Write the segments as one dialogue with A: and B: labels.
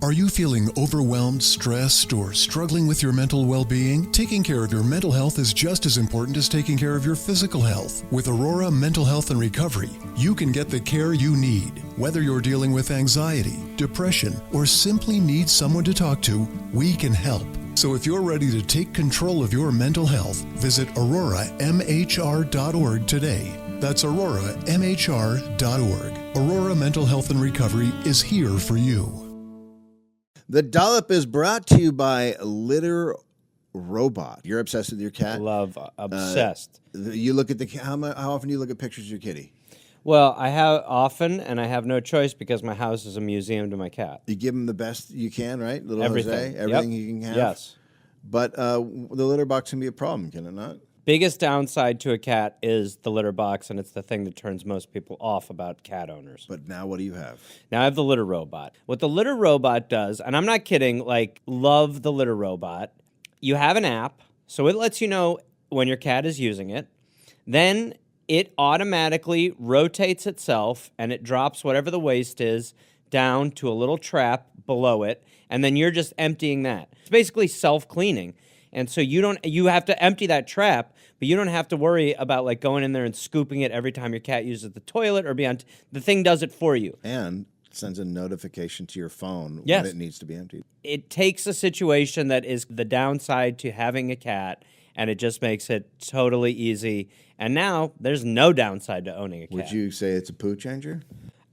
A: Are you feeling overwhelmed, stressed, or struggling with your mental well-being? Taking care of your mental health is just as important as taking care of your physical health. With Aurora Mental Health and Recovery, you can get the care you need. Whether you're dealing with anxiety, depression, or simply need someone to talk to, we can help. So if you're ready to take control of your mental health, visit auroramhr.org today. That's auroramhr.org. Aurora Mental Health and Recovery is here for you.
B: The Dollop is brought to you by Litter Robot. You're obsessed with your cat?
C: Obsessed.
B: You look at how often do you look at pictures of your kitty?
C: Well, I have often, and I have no choice because my house is a museum to my cat.
B: You give him the best you can, right? Little
C: Everything.
B: Jose, everything you can have?
C: Yes.
B: But the litter box can be a problem, can it not?
C: Biggest downside to a cat is the litter box, and it's the thing that turns most people off about cat owners.
B: But now what do you have?
C: Now I have the litter robot. What the litter robot does, and I'm not kidding, love the litter robot. You have an app, so it lets you know when your cat is using it. Then it automatically rotates itself, and it drops whatever the waste is down to a little trap below it, and then you're just emptying that. It's basically self-cleaning. And so you have to empty that trap, but you don't have to worry about going in there and scooping it every time your cat uses the toilet or beyond. The thing does it for you.
B: And sends a notification to your phone
C: Yes.
B: when it needs to be emptied.
C: It takes a situation that is the downside to having a cat, and it just makes it totally easy. And now there's no downside to owning a cat.
B: Would you say it's a poo changer?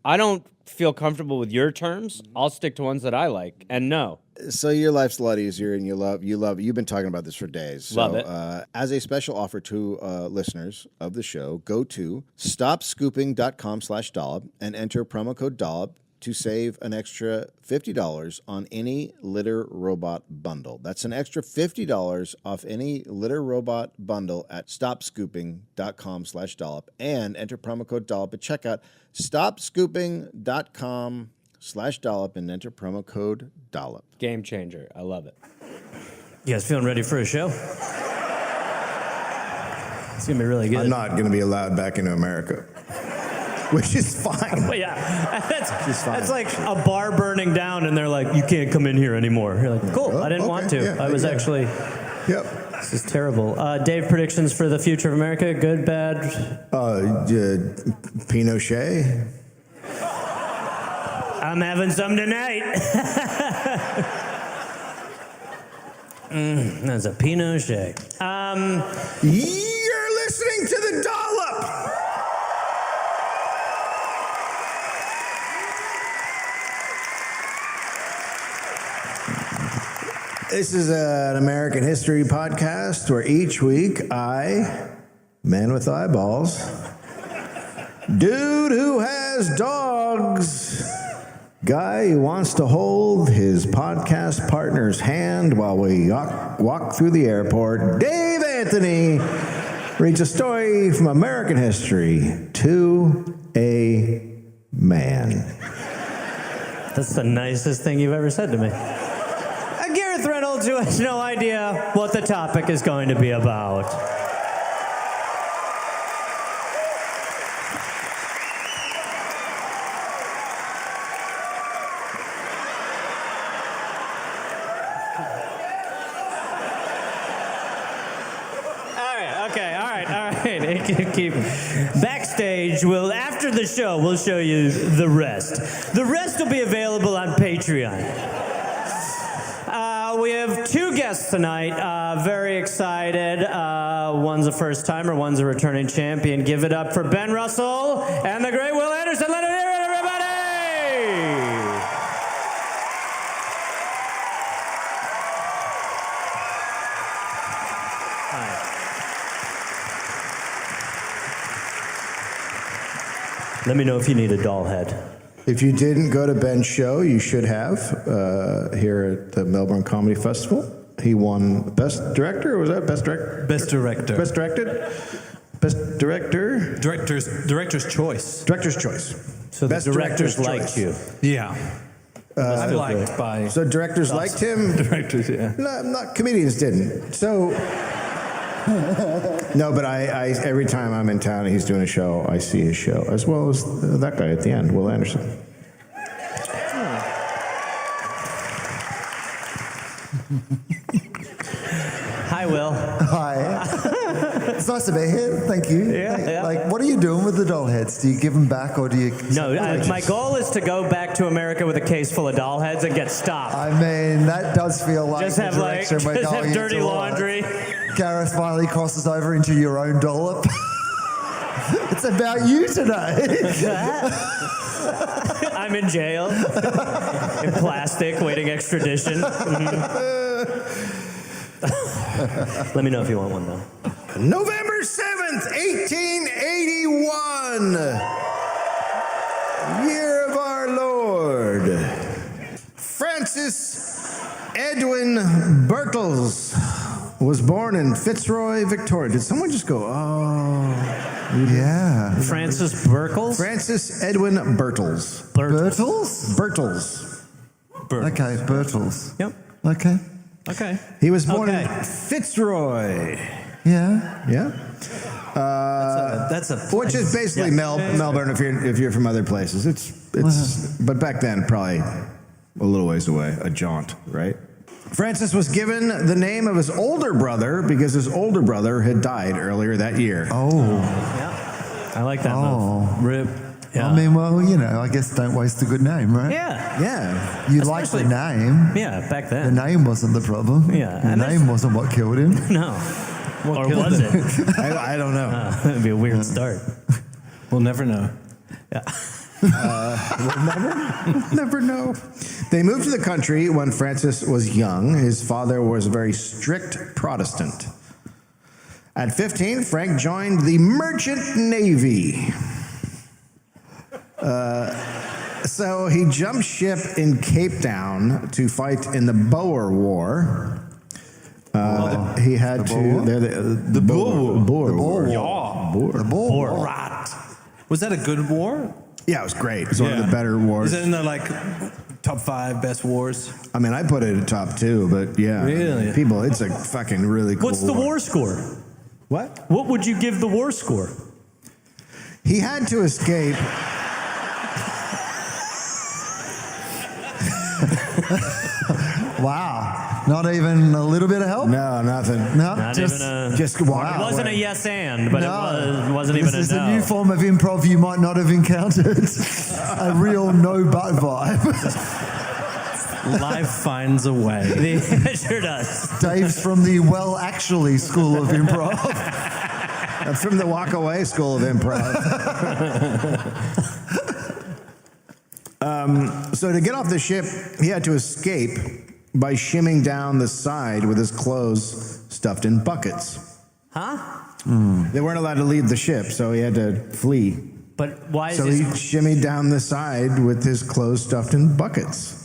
C: I don't feel comfortable with your terms. I'll stick to ones that I like. And no.
B: So your life's a lot easier, and you love. You've been talking about this for days. So,
C: Love it.
B: As a special offer to listeners of the show, go to stopscooping.com/dollop and enter promo code dollop to save an extra $50 on any litter robot bundle. That's an extra $50 off any litter robot bundle at stopscooping.com/dollop and enter promo code dollop at checkout. Stopscooping.com/dollop and enter promo code dollop.
C: Game changer. I love it.
D: You guys feeling ready for a show? It's going to be really good.
E: I'm not going to be allowed back into America, which is fine.
D: But yeah, that's like a bar burning down, and they're like, you can't come in here anymore. You're like, cool, I didn't want to.
E: Yeah,
D: I was actually...
E: Yep.
D: This is terrible. Dave, predictions for the future of America? Good, bad?
E: Pinochet.
D: I'm having some tonight. That's a Pinochet.
E: You're listening to the Dollop. This is an American history podcast where each week I, man with eyeballs, dude who has dogs, guy who wants to hold his podcast partner's hand while we walk through the airport, Dave Anthony, reads a story from American history to a man.
D: That's the nicest thing you've ever said to me. Gareth Reynolds, who has no idea what the topic is going to be about. All right. Keep backstage. After the show, we'll show you the rest. The rest will be available on Patreon. We have two guests tonight. Very excited. One's a first timer. One's a returning champion. Give it up for Ben Russell and the great Will Anderson. Let it hear it, everybody! Let me know if you need a doll head.
E: If you didn't go to Ben's show, you should have here at the Melbourne Comedy Festival. He won Best Director, or was that Best Director?
F: Best Director.
E: Best Directed? Best Director?
F: Director's Choice.
E: Director's Choice.
D: So
E: Best
D: the directors
E: Director's
D: liked you.
F: Yeah. I'm liked by...
E: So directors liked him?
F: Directors, yeah.
E: No, not comedians didn't. So... No, but I every time I'm in town and he's doing a show, I see his show, as well as that guy at the end, Will Anderson.
D: Hi, Will.
E: Hi. It's nice to be here. Thank you.
D: Yeah.
E: Like, what are you doing with the doll heads? Do you give them back or do you...
D: No, my goal is to go back to America with a case full of doll heads and get stopped.
E: I mean, that does feel like
D: Just
E: the
D: have
E: direction we're
D: just
E: going
D: have dirty
E: into.
D: laundry.
E: Gareth finally crosses over into your own dollop. It's about you today.
D: I'm in jail, in plastic, waiting extradition. Let me know if you want one, though.
B: November 7th, 1881. Year of our Lord. Francis Edwin Birtles was born in Fitzroy, Victoria. Did someone just go, oh?
E: Yeah.
D: Francis Birtles?
B: Francis Edwin Birtles.
E: Birtles?
B: Birtles.
E: Okay, Birtles.
D: Yep.
E: Okay.
D: Okay.
B: He was born
D: Okay.
B: in Fitzroy.
E: Yeah.
B: Yeah.
F: That's a
B: Which is basically Melbourne if you're from other places. It's but back then probably a little ways away, a jaunt, right? Francis was given the name of his older brother because his older brother had died earlier that year.
E: Oh.
D: I like that
E: Oh.
D: move.
F: rip.
D: Yeah.
E: I mean, well, you know, I guess don't waste a good name, right?
D: Yeah.
B: Yeah.
E: You like the name.
D: Yeah, back
E: The
D: then.
E: name wasn't the problem.
D: Yeah,
E: The
D: and
E: name wasn't what killed him.
D: No. Or was it?
B: I don't know.
D: That'd be a weird start.
F: We'll never know.
D: Yeah.
B: Never know. They moved to the country when Francis was young. His father was a very strict Protestant. At 15, Frank joined the Merchant Navy. So he jumped ship in Cape Town to fight in the Boer War. He had
F: The Boer War.
B: Boer War.
D: Rot.
F: Was that a good war?
B: Yeah, it was great. It was one of the better wars.
F: Is it in the top 5 best wars?
B: I mean, I put it at top 2, but yeah.
F: Really?
B: People, it's a fucking really cool
D: What's the war score?
B: What?
D: What would you give the war score?
B: He had to escape.
E: Wow. Not even a little bit of help?
B: No, nothing.
E: No,
D: Not
E: just,
D: even a.
B: Just walk
D: It wasn't a yes and, but
E: No.
D: it wasn't even
E: This is
D: a no.
E: a new form of improv you might not have encountered. A real no but vibe.
F: Life finds a way.
D: It sure does.
E: Dave's from the well actually school of improv.
B: I'm from the Walk Away School of Improv. So to get off the ship, he had to escape by shimming down the side with his clothes stuffed in buckets.
D: Huh?
B: They weren't allowed to leave the ship, so he had to flee.
D: But why is
B: So he
D: this
B: shimmied down the side with his clothes stuffed in buckets.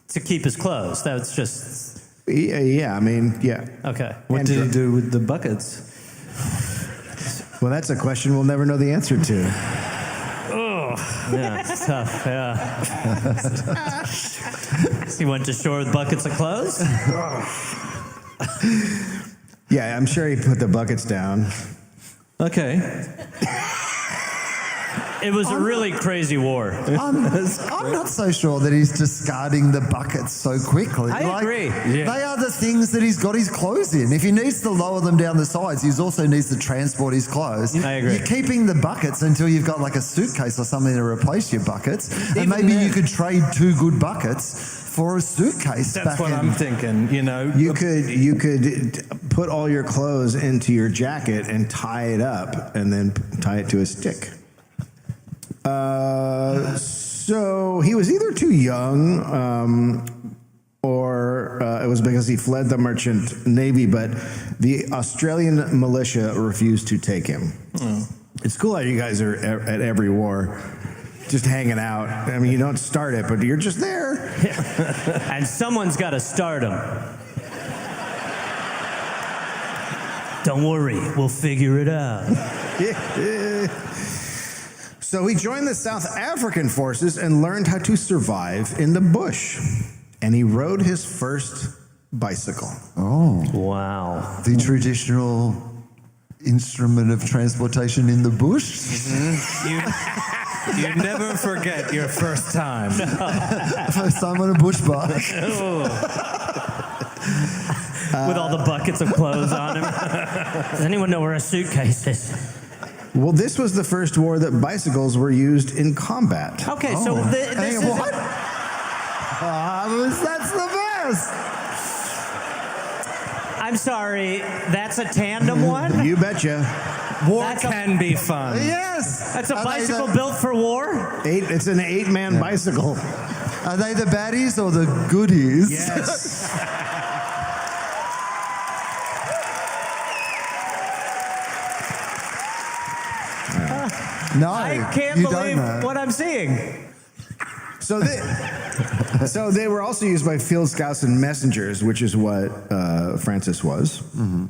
D: to keep his clothes? That's just
B: Yeah, I mean, yeah.
D: okay.
F: What did he do with the buckets?
B: Well, that's a question we'll never know the answer to.
D: Yeah, it's tough. Yeah. He went to shore with buckets of clothes.
B: Yeah, I'm sure he put the buckets down.
F: Okay.
D: It was a really crazy war.
E: I'm not so sure that he's discarding the buckets so quickly.
D: I agree. Yeah.
E: They are the things that he's got his clothes in. If he needs to lower them down the sides, he also needs to transport his clothes.
D: I agree.
E: You're keeping the buckets until you've got like a suitcase or something to replace your buckets. And
D: Even
E: maybe
D: then-
E: you could trade 2 good buckets for a suitcase.
F: That's
E: back
F: what
E: in.
F: I'm thinking, you know.
B: You could put all your clothes into your jacket and tie it up, and then tie it to a stick. So he was either too young, or it was because he fled the Merchant Navy, but the Australian militia refused to take him. It's cool how you guys are at every war, just hanging out. I mean, you don't start it, but you're just there.
D: And someone's got to start him. Don't worry, we'll figure it out.
B: So he joined the South African forces and learned how to survive in the bush. And he rode his first bicycle.
E: Oh,
D: Wow.
E: the traditional instrument of transportation in the bush.
F: You never forget your first time.
E: First time on a bush bike.
D: With all the buckets of clothes on him. Does anyone know where a suitcase is?
B: Well, this was the first war that bicycles were used in combat.
D: Okay, so this
E: Hey,
D: is...
E: what? That's the best.
D: I'm sorry, that's a tandem one?
B: You betcha.
F: War
D: That's
F: can be fun.
E: Yes.
D: That's a
E: Are they
D: bicycle
E: the-
D: built for war?
B: It's an 8-man bicycle.
E: Are they the baddies or the goodies?
B: Yes.
E: No,
D: I can't
E: you don't
D: believe
E: know.
D: what I'm seeing.
B: So they were also used by field scouts and messengers, which is what Francis was. Mm-hmm.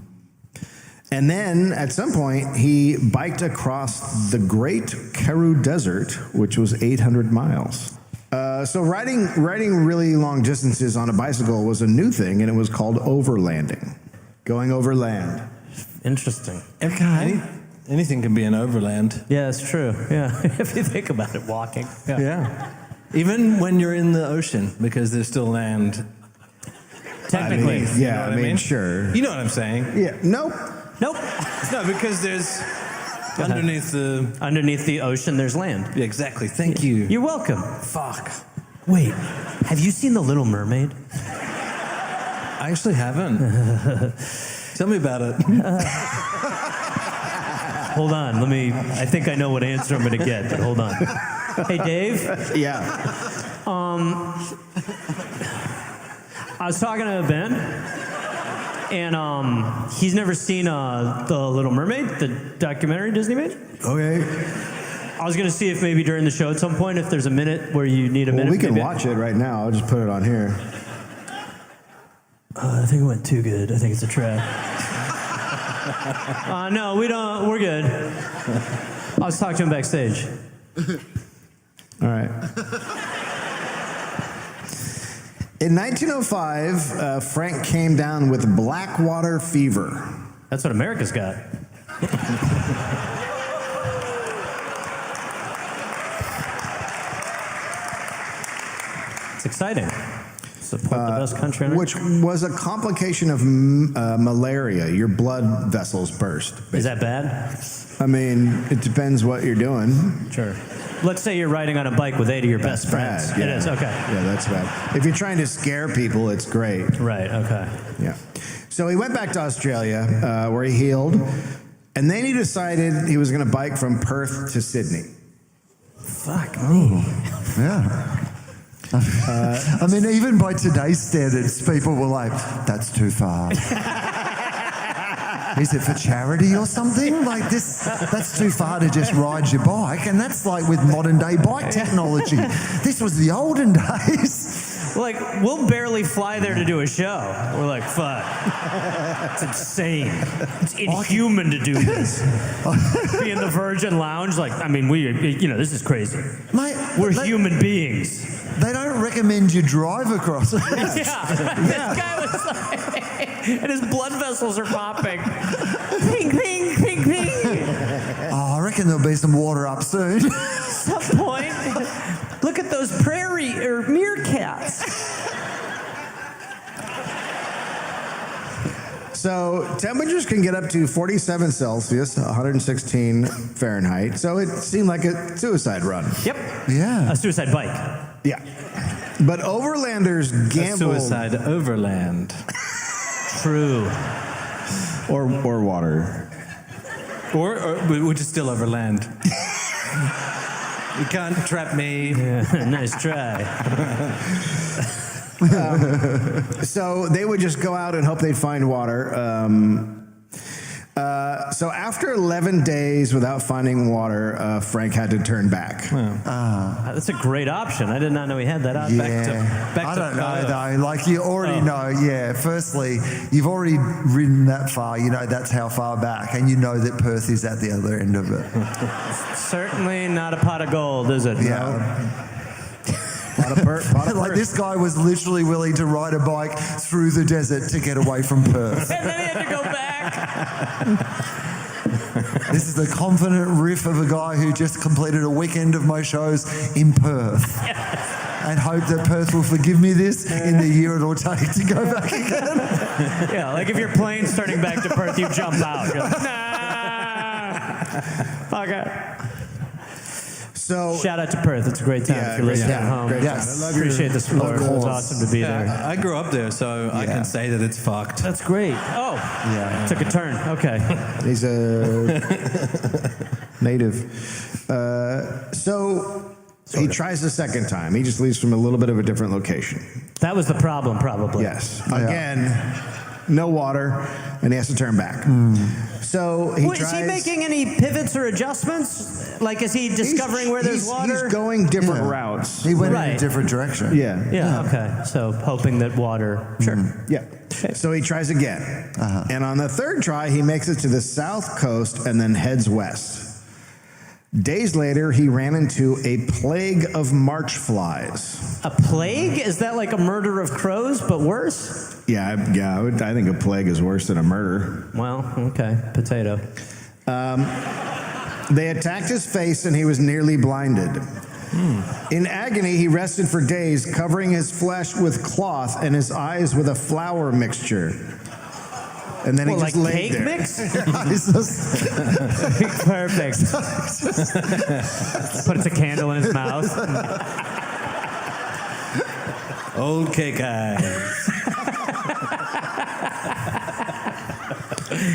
B: And then at some point, he biked across the Great Karoo Desert, which was 800 miles. So riding really long distances on a bicycle was a new thing, and it was called overlanding, going over land.
D: Interesting.
F: Okay. Anything can be an overland.
D: Yeah, it's true. Yeah, if you think about it, walking.
F: Yeah. Even when you're in the ocean, because there's still land.
D: Technically.
F: underneath, you know what I mean?
B: Sure.
F: You know what I'm saying?
B: Yeah, nope.
D: Nope.
F: No, because there's underneath the...
D: Underneath the ocean, there's land.
F: Yeah, exactly. Thank you.
D: You're welcome.
F: Fuck.
D: Wait, have you seen The Little Mermaid?
F: I actually haven't. Tell me about it.
D: Hold on, I think I know what answer I'm going to get, but hold on. Hey, Dave.
B: Yeah.
D: I was talking to Ben, and he's never seen The Little Mermaid, the documentary Disney made.
B: Okay.
D: I was going to see if maybe during the show at some point, if there's a minute where you need a minute.
B: Well, we can
D: maybe
B: watch it right now. I'll just put it on here.
D: I think it went too good. I think it's a trap. No, we don't. We're good. I was talking to him backstage.
B: All right. In 1905, Frank came down with Blackwater fever.
D: That's what America's got. It's exciting. Support the best country on earth.
B: Which was a complication of malaria. Your blood vessels burst.
D: Is that bad?
B: I mean, it depends what you're doing.
D: Sure. Let's say you're riding on a bike with 8 of your best friends.
B: Bad, yeah.
D: It is, okay.
B: Yeah, that's bad. If you're trying to scare people, it's great.
D: Right, okay.
B: Yeah. So he went back to Australia, where he healed, and then he decided he was going to bike from Perth to Sydney.
D: Fuck me.
E: Yeah. I mean, even by today's standards, people were like, that's too far. Is it for charity or something? Like this, that's too far to just ride your bike. And that's like with modern day bike technology. This was the olden days.
D: Like, we'll barely fly there to do a show. We're like, fuck. It's insane. It's inhuman to do this. Be in the Virgin Lounge, like, I mean, this is crazy.
E: Mate,
D: We're human beings.
E: They don't recommend you drive across it.
D: Yeah. This guy was like, and his blood vessels are popping. Ping, ping, ping, ping.
E: Oh, I reckon there'll be some water up soon.
D: At some point, look at those prairie or meerkats.
B: So temperatures can get up to 47 Celsius, 116 Fahrenheit. So it seemed like a suicide run.
D: Yep.
E: Yeah.
D: A suicide bike.
B: Yeah. But overlanders gambled.
F: Suicide overland.
D: True.
B: Or water.
F: Or which is still overland. You can't trap me.
D: Yeah, nice try.
B: So they would just go out and hope they'd find water. So after 11 days without finding water, Frank had to turn back.
D: That's a great option. I did not know he had that option.
E: I don't know though. Like you already know. Yeah. Firstly, you've already ridden that far. You know that's how far back, and you know that Perth is at the other end of it.
D: Certainly not a pot of gold, is it?
E: Yeah.
B: Like
E: this guy was literally willing to ride a bike through the desert to get away from Perth.
D: And then he had to go back.
E: This is the confident riff of a guy who just completed a weekend of my shows in Perth.
G: and hope that Perth will forgive me this in the year it'll take to go back again.
D: Yeah, like if your plane's turning back to Perth, you jump out. You're like, nah. Fuck it.
B: So
D: Shout out to Perth. It's a great time if you're listening at home.
B: great time. I love your
D: Appreciate the support.
B: local-
D: It's awesome to be there.
F: I grew up there, so I can say that it's fucked.
D: That's great. Oh,
G: Yeah.
D: took a turn. Okay.
B: He's a native. So he tries a second time. He just leaves from a little bit of a different location.
D: That was the problem, probably.
B: Yes. Again, no water, and he has to turn back. So he
D: Wait,
B: tries.
D: is he making any pivots or adjustments? Like, is he discovering where there's water?
B: He's going different
G: Yeah.
B: routes.
G: He went in
D: Right.
G: a different direction.
B: Yeah.
D: Yeah, okay. So hoping that water. Sure.
B: Yeah. So he tries again. And on the third try, he makes it to the south coast and then heads west. Days later, he ran into a plague of march flies.
D: A plague? Is that like a murder of crows, but worse?
B: Yeah, I think a plague is worse than a murder.
D: Well, okay. Potato.
B: They attacked his face and he was nearly blinded. In agony, he rested for days, covering his flesh with cloth and his eyes with a flour mixture. And then
D: Well,
B: he
D: like
B: just laid
D: cake
B: there.
D: mix? Perfect. Puts a candle in his mouth.
F: Old cake eyes.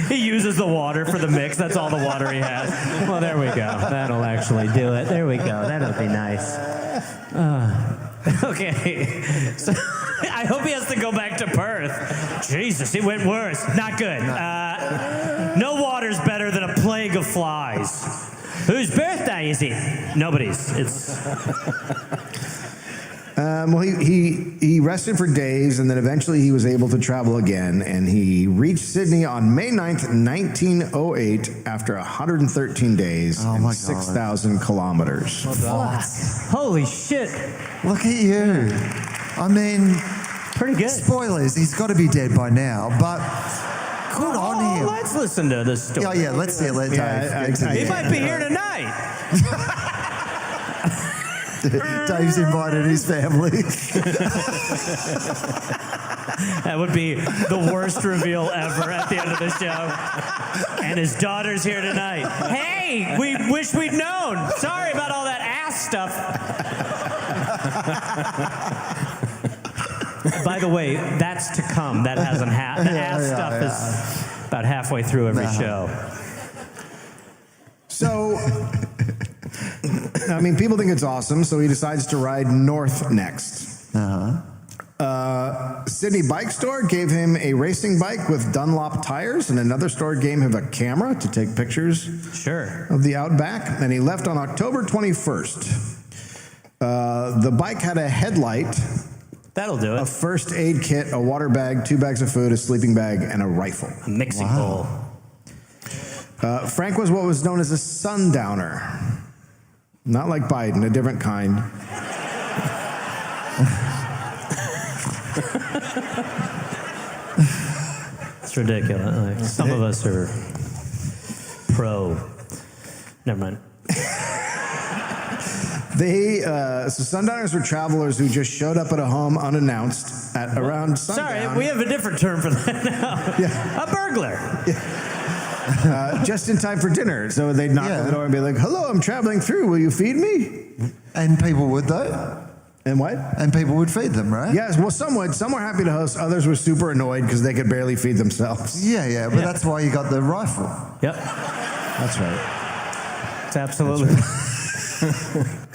D: He uses the water for the mix. That's all the water he has. Well, there we go. That'll actually do it. There we go. That'll be nice. Okay. So I hope he has to go back to Perth. Jesus, it went worse. Not good. No water's better than a plague of flies. Whose birthday is it? Nobody's. It's
B: Well, he rested for days, and then eventually he was able to travel again, and he reached Sydney on May 9th, 1908, after 113 days
G: Oh
B: and
G: my God.
B: 6,000 kilometers.
D: holy shit.
G: Look at you. I mean,
D: Pretty good.
G: spoilers, he's got to be dead by now, but good on
D: Oh,
G: him.
D: let's listen to this story.
G: Oh, yeah, let's see it. Let Dave get to
D: He
G: the
D: might be here tonight.
G: Dave's invited his family.
D: That would be the worst reveal ever at the end of the show. And his daughter's here tonight. Hey, we wish we'd known. Sorry about all that ass stuff. By the way, that's to come. That hasn't happened. The ass stuff is about halfway through every show.
B: So, I mean, people think it's awesome, so he decides to ride north next. Sydney Bike Store gave him a racing bike with Dunlop tires, and another store gave him a camera to take pictures
D: Sure.
B: of the outback, and he left on October 21st. The bike had a headlight,
D: That'll do
B: a
D: it.
B: first aid kit, a water bag, 2 bags of food, a sleeping bag, and a rifle.
D: A mixing bowl.
B: Frank was what was known as a Sundowner. Not like Biden, a different kind.
D: It's ridiculous. Like, some of us are pro. Never mind.
B: So Sundowners were travelers who just showed up at a home unannounced at around sundown.
D: Sorry, we have a different term for that now.
B: Yeah.
D: A burglar.
B: Just in time for dinner. So they'd knock on the door and be like, "Hello, I'm traveling through. Will you feed me?"
G: And people would, though.
B: And what?
G: And people would feed them, right?
B: Yes, well, some would. Some were happy to host. Others were super annoyed because they could barely feed themselves.
G: Yeah, but that's why you got the rifle.
D: Yep.
B: That's right.
D: It's absolutely.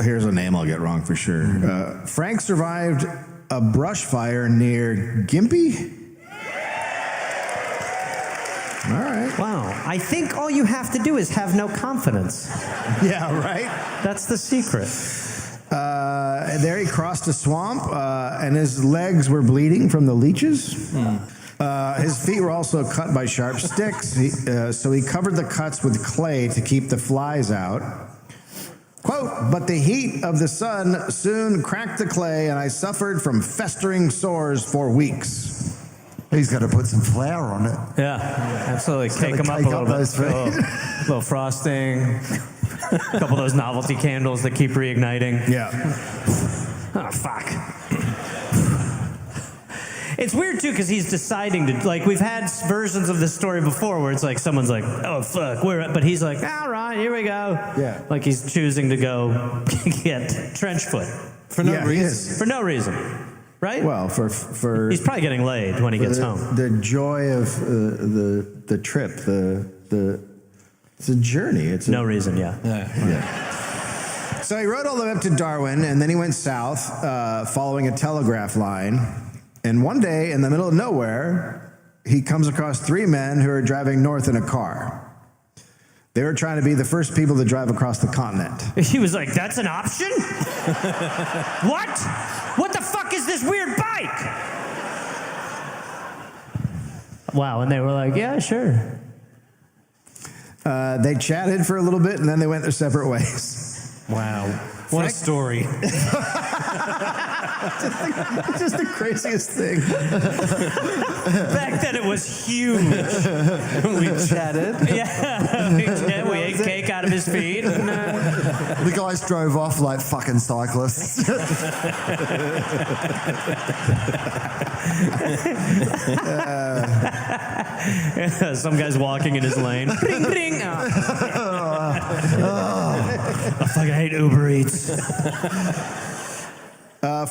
B: Here's a name I'll get wrong for sure. Frank survived a brush fire near Gympie. All right.
D: Wow. I think all you have to do is have no confidence.
B: Yeah, right?
D: That's the secret.
B: There he crossed a swamp, and his legs were bleeding from the leeches. His feet were also cut by sharp sticks, so he covered the cuts with clay to keep the flies out. Quote, "But the heat of the sun soon cracked the clay, and I suffered from festering sores for weeks."
G: He's got to put some flour on it.
D: Yeah, absolutely. Cake them up a
G: cake
D: little
G: up
D: bit.
G: those feet.
D: Little frosting. A couple of those novelty candles that keep reigniting.
B: Yeah.
D: Oh, fuck. It's weird, too, because he's deciding to, like, we've had versions of this story before where it's like someone's like, oh, fuck, but he's like, all right, here we go.
B: Yeah.
D: Like he's choosing to go get trench foot.
F: For no
B: Yeah, he
F: reason.
B: is.
D: For no reason, right?
B: Well, for
D: He's probably getting laid when he gets home.
B: the joy of the trip, it's a journey. It's
D: No reason, yeah.
B: Yeah. So he rode all the way up to Darwin, and then he went south, following a telegraph line. And one day, in the middle of nowhere, he comes across 3 men who are driving north in a car. They were trying to be the first people to drive across the continent.
D: He was like, that's an option? What? What the fuck is this weird bike? Wow, and they were like, yeah, sure.
B: They chatted for a little bit, and then they went their separate ways.
F: Wow. What a story.
B: Just the craziest thing.
D: Back then it was huge.
F: We chatted.
D: Yeah, we ate cake out of his feet.
G: The guys drove off like fucking cyclists.
D: Some guy's walking in his lane. Bring, bring. I fucking hate Uber Eats.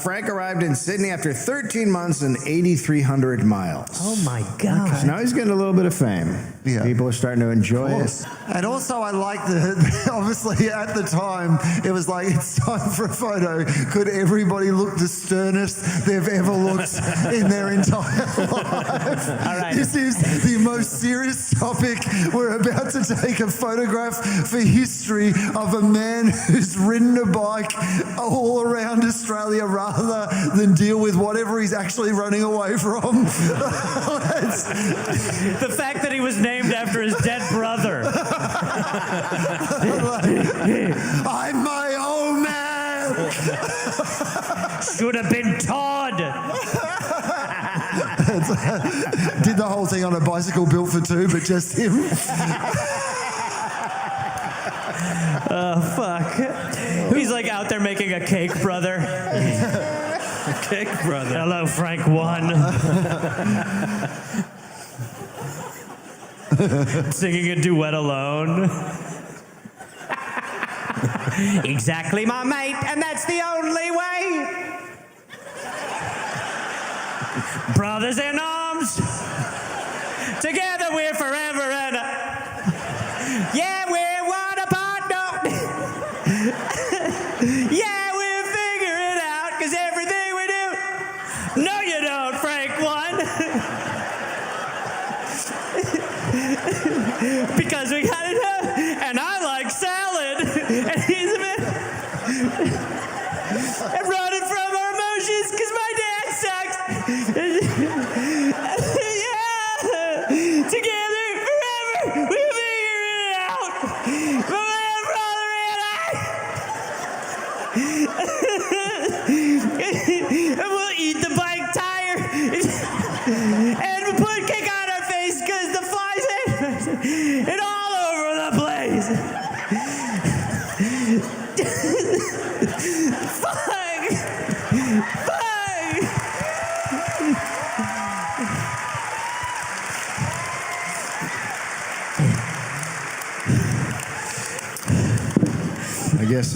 B: Frank arrived in Sydney after 13 months and 8,300 miles.
D: Oh my God.
B: So now he's getting a little bit of fame.
G: Yeah.
B: People are starting to enjoy it.
G: And also, I like that, obviously, at the time, it was like, it's time for a photo. Could everybody look the sternest they've ever looked in their entire life?
D: All right.
G: This is the most serious topic. We're about to take a photograph for history of a man who's ridden a bike all around Australia rather than deal with whatever he's actually running away from.
D: The fact that he was named after his dead brother.
G: I'm my own man.
D: Should have been Todd.
G: Did the whole thing on a bicycle built for 2, but just him.
D: Oh, fuck. He's like out there making a cake, brother.
F: Cake brother.
D: Hello, Frank 1. Singing a duet alone. Exactly, my mate, and that's the only way. Brothers in arms, together we're forever and yeah, we're one apart, no. Yeah, we'll figure it out, cause everything we do. No, you don't, Frank 1. Because we got it up, and I like salad, and he's a bit. I'm running from our emotions because my dad sucks. Yeah, together forever, we'll figure it out. My little brother and we'll eat the bike tire, and we'll put cake on our face because the flies and all over the place. Fuck!
B: I guess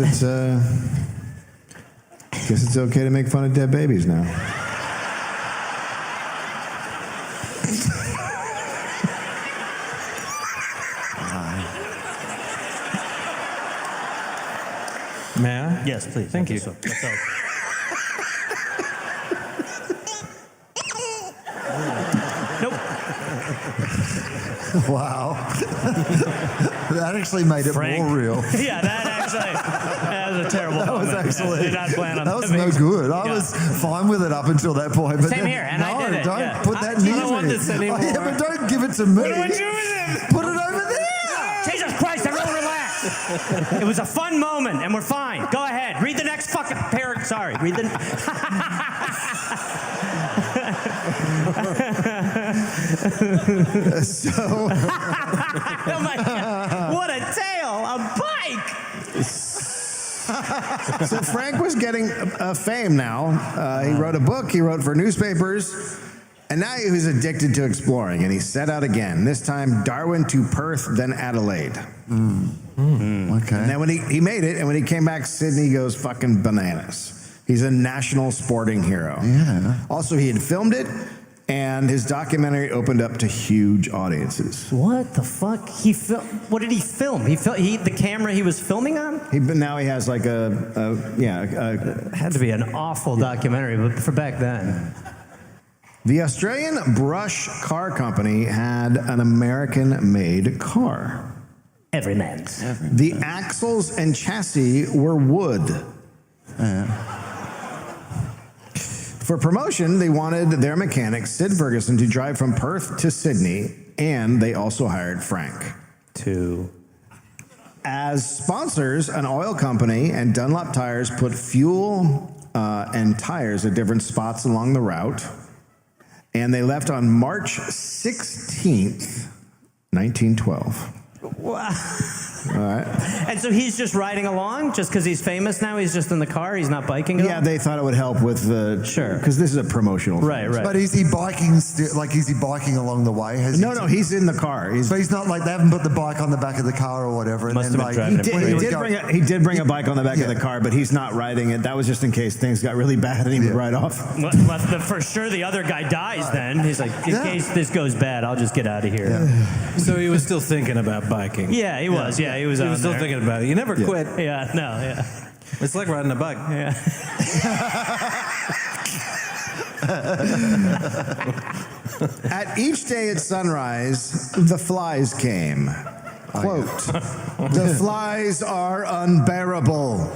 B: it's okay to make fun of dead babies now.
F: May I?
D: Yes, please.
F: Thank you.
D: Nope.
G: Wow. That actually made it
D: Frank.
G: more real.
D: Yeah, that was a terrible
G: That was
D: moment.
G: actually.
D: Did not plan on
G: that was no good. I was fine with it up until that point. But
D: Same
G: then,
D: here, and
G: no,
D: I did it,
G: don't
D: yeah.
G: put that
F: I
G: near
F: don't want
G: me.
F: this anymore.
G: Oh, yeah, but don't give it to me.
D: What do I do with it?
G: Put it over there.
D: Jesus Christ, everyone relax. It was a fun moment, and we're fine. Go ahead. Read the next fucking paragraph. Sorry. Read the...
B: So,
D: Oh my God. What a tale. A bike.
B: So Frank was getting fame now. He wrote a book, he wrote for newspapers, and now he was addicted to exploring, and he set out again, this time Darwin to Perth, then Adelaide.
G: Okay.
B: And then when he made it, and when he came back, Sydney goes fucking bananas. He's a national sporting hero.
G: Yeah.
B: Also, he had filmed it, and his documentary opened up to huge audiences.
D: What the fuck? What did he film? The camera he was filming on?
B: But now he has like
D: It had to be an awful documentary, but for back then.
B: The Australian Brush Car Company had an American-made car.
D: Every man's.
B: The axles and chassis were wood. For promotion, they wanted their mechanic, Sid Ferguson, to drive from Perth to Sydney, and they also hired Frank. As sponsors, an oil company and Dunlop Tires put fuel and tires at different spots along the route, and they left on March 16th, 1912.
D: Wow.
B: All right.
D: And so he's just riding along just because he's famous now? He's just in the car? He's not biking at all?
B: Yeah, they thought it would help with the...
D: Sure.
B: Because this is a promotional thing.
D: Right.
G: But is he biking? Is he biking along the way?
B: No, he's in the car.
G: But he's not like they haven't put the bike on the back of the car or whatever.
D: Must have been driving it.
B: He did bring a bike on the back of the car, but he's not riding it. That was just in case things got really bad and he would ride off.
D: Well, for sure the other guy dies then. He's like, in case this goes bad, I'll just get out of here.
F: Yeah. So he was still thinking about biking.
D: Yeah, he was. Yeah, he was.
F: He was still thinking about it. You never quit.
D: Yeah, no, yeah.
F: It's like riding a bike.
D: Yeah.
B: At each day at sunrise, the flies came. Quote, "The flies are unbearable.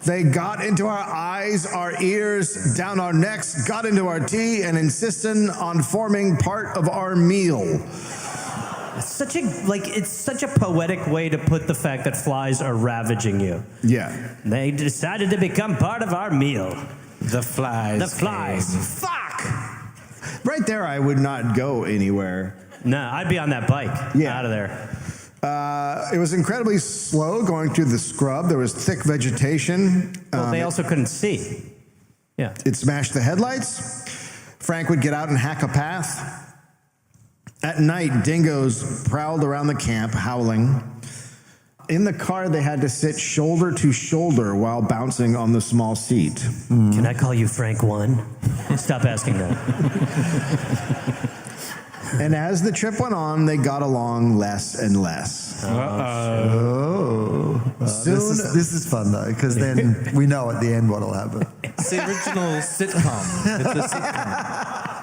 B: They got into our eyes, our ears, down our necks, got into our tea, and insisted on forming part of our meal."
D: It's such a poetic way to put the fact that flies are ravaging you.
B: Yeah.
D: They decided to become part of our meal.
F: The flies.
D: The flies. Fuck!
B: Right there, I would not go anywhere.
D: No, I'd be on that bike.
B: Yeah.
D: Out of there.
B: It was incredibly slow going through the scrub. There was thick vegetation.
D: Well, they also couldn't see. Yeah.
B: It smashed the headlights. Frank would get out and hack a path. At night, dingoes prowled around the camp, howling. In the car, they had to sit shoulder to shoulder while bouncing on the small seat.
D: Can I call you Frank 1? Stop asking that.
B: And as the trip went on, they got along less and less.
G: This is fun though, because then we know at the end what'll happen.
F: It's the original sitcom. It's a sitcom.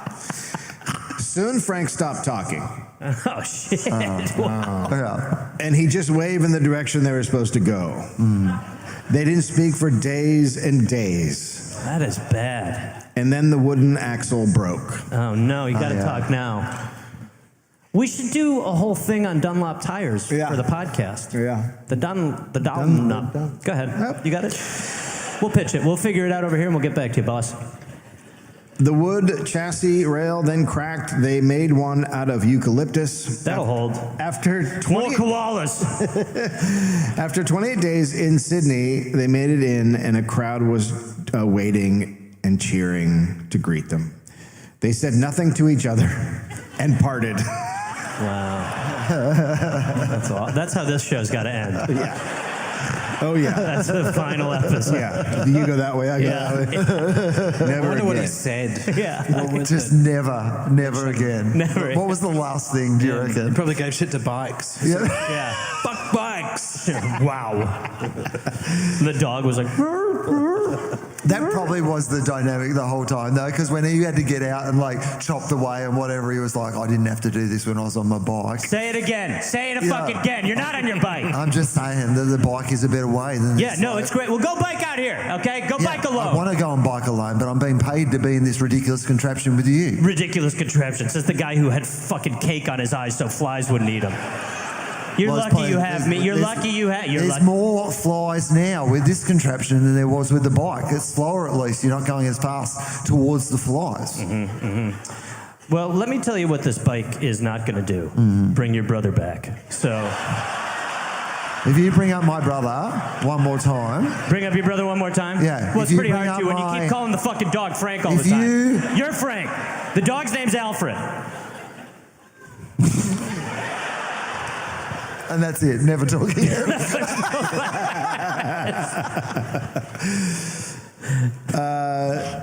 B: Soon, Frank stopped talking.
D: Oh, shit.
G: Yeah.
B: And he just waved in the direction they were supposed to go. They didn't speak for days and days.
D: That is bad.
B: And then the wooden axle broke.
D: Oh, no. You got to talk now. We should do a whole thing on Dunlop tires for the podcast.
B: Yeah.
D: The Dunlop. Go ahead.
B: Yep.
D: You got it? We'll pitch it. We'll figure it out over here and we'll get back to you, boss.
B: The wood chassis rail then cracked. They made one out of eucalyptus.
D: That'll hold.
B: After
D: More koalas.
B: After 28 days in Sydney, they made it in, and a crowd was waiting and cheering to greet them. They said nothing to each other and parted.
D: Wow. That's how this show's got to end.
B: Yeah. Oh, yeah.
D: That's the final episode.
B: Yeah. You go that way, I go that way. Never
F: I wonder what he
B: again.
F: said.
D: Yeah.
G: Just never again.
D: Never.
G: What was the last thing, do you
F: He
G: reckon?
F: probably gave shit to bikes.
G: Yeah.
D: Yeah.
F: Fuck bikes.
D: Wow. The dog was like,
G: That probably was the dynamic the whole time, though, because when he had to get out and like chop away and whatever, he was like, I didn't have to do this when I was on my bike.
D: say it again. Say it fucking again. You're not on your bike.
G: I'm just saying that the bike is a better way than
D: Yeah, no, it's great. Well, go bike out here, okay? Go bike
G: I
D: alone.
G: want to go on bike alone, but I'm being paid to be in this ridiculous contraption with you.
D: Ridiculous contraption. Says the guy who had fucking cake on his eyes so flies wouldn't eat him. You're
G: Well, it's
D: lucky you
G: probably-
D: have me. You're
G: there's-
D: lucky you have. You're
G: There's
D: lucky.
G: more flies now with this contraption than there was with the bike. It's slower at least. You're not going as fast towards the flies.
D: Well, let me tell you what this bike is not going to do. Bring your brother back. So
G: If you bring up my brother one more time.
D: Bring up your brother one more time?
G: Yeah.
D: Well, it's
G: if you
D: pretty
G: bring
D: hard
G: up
D: to when you
G: my-
D: keep calling the fucking dog Frank all
G: If
D: the time.
G: you-
D: You're Frank. The dog's name's Alfred.
G: And that's it. Never talk again.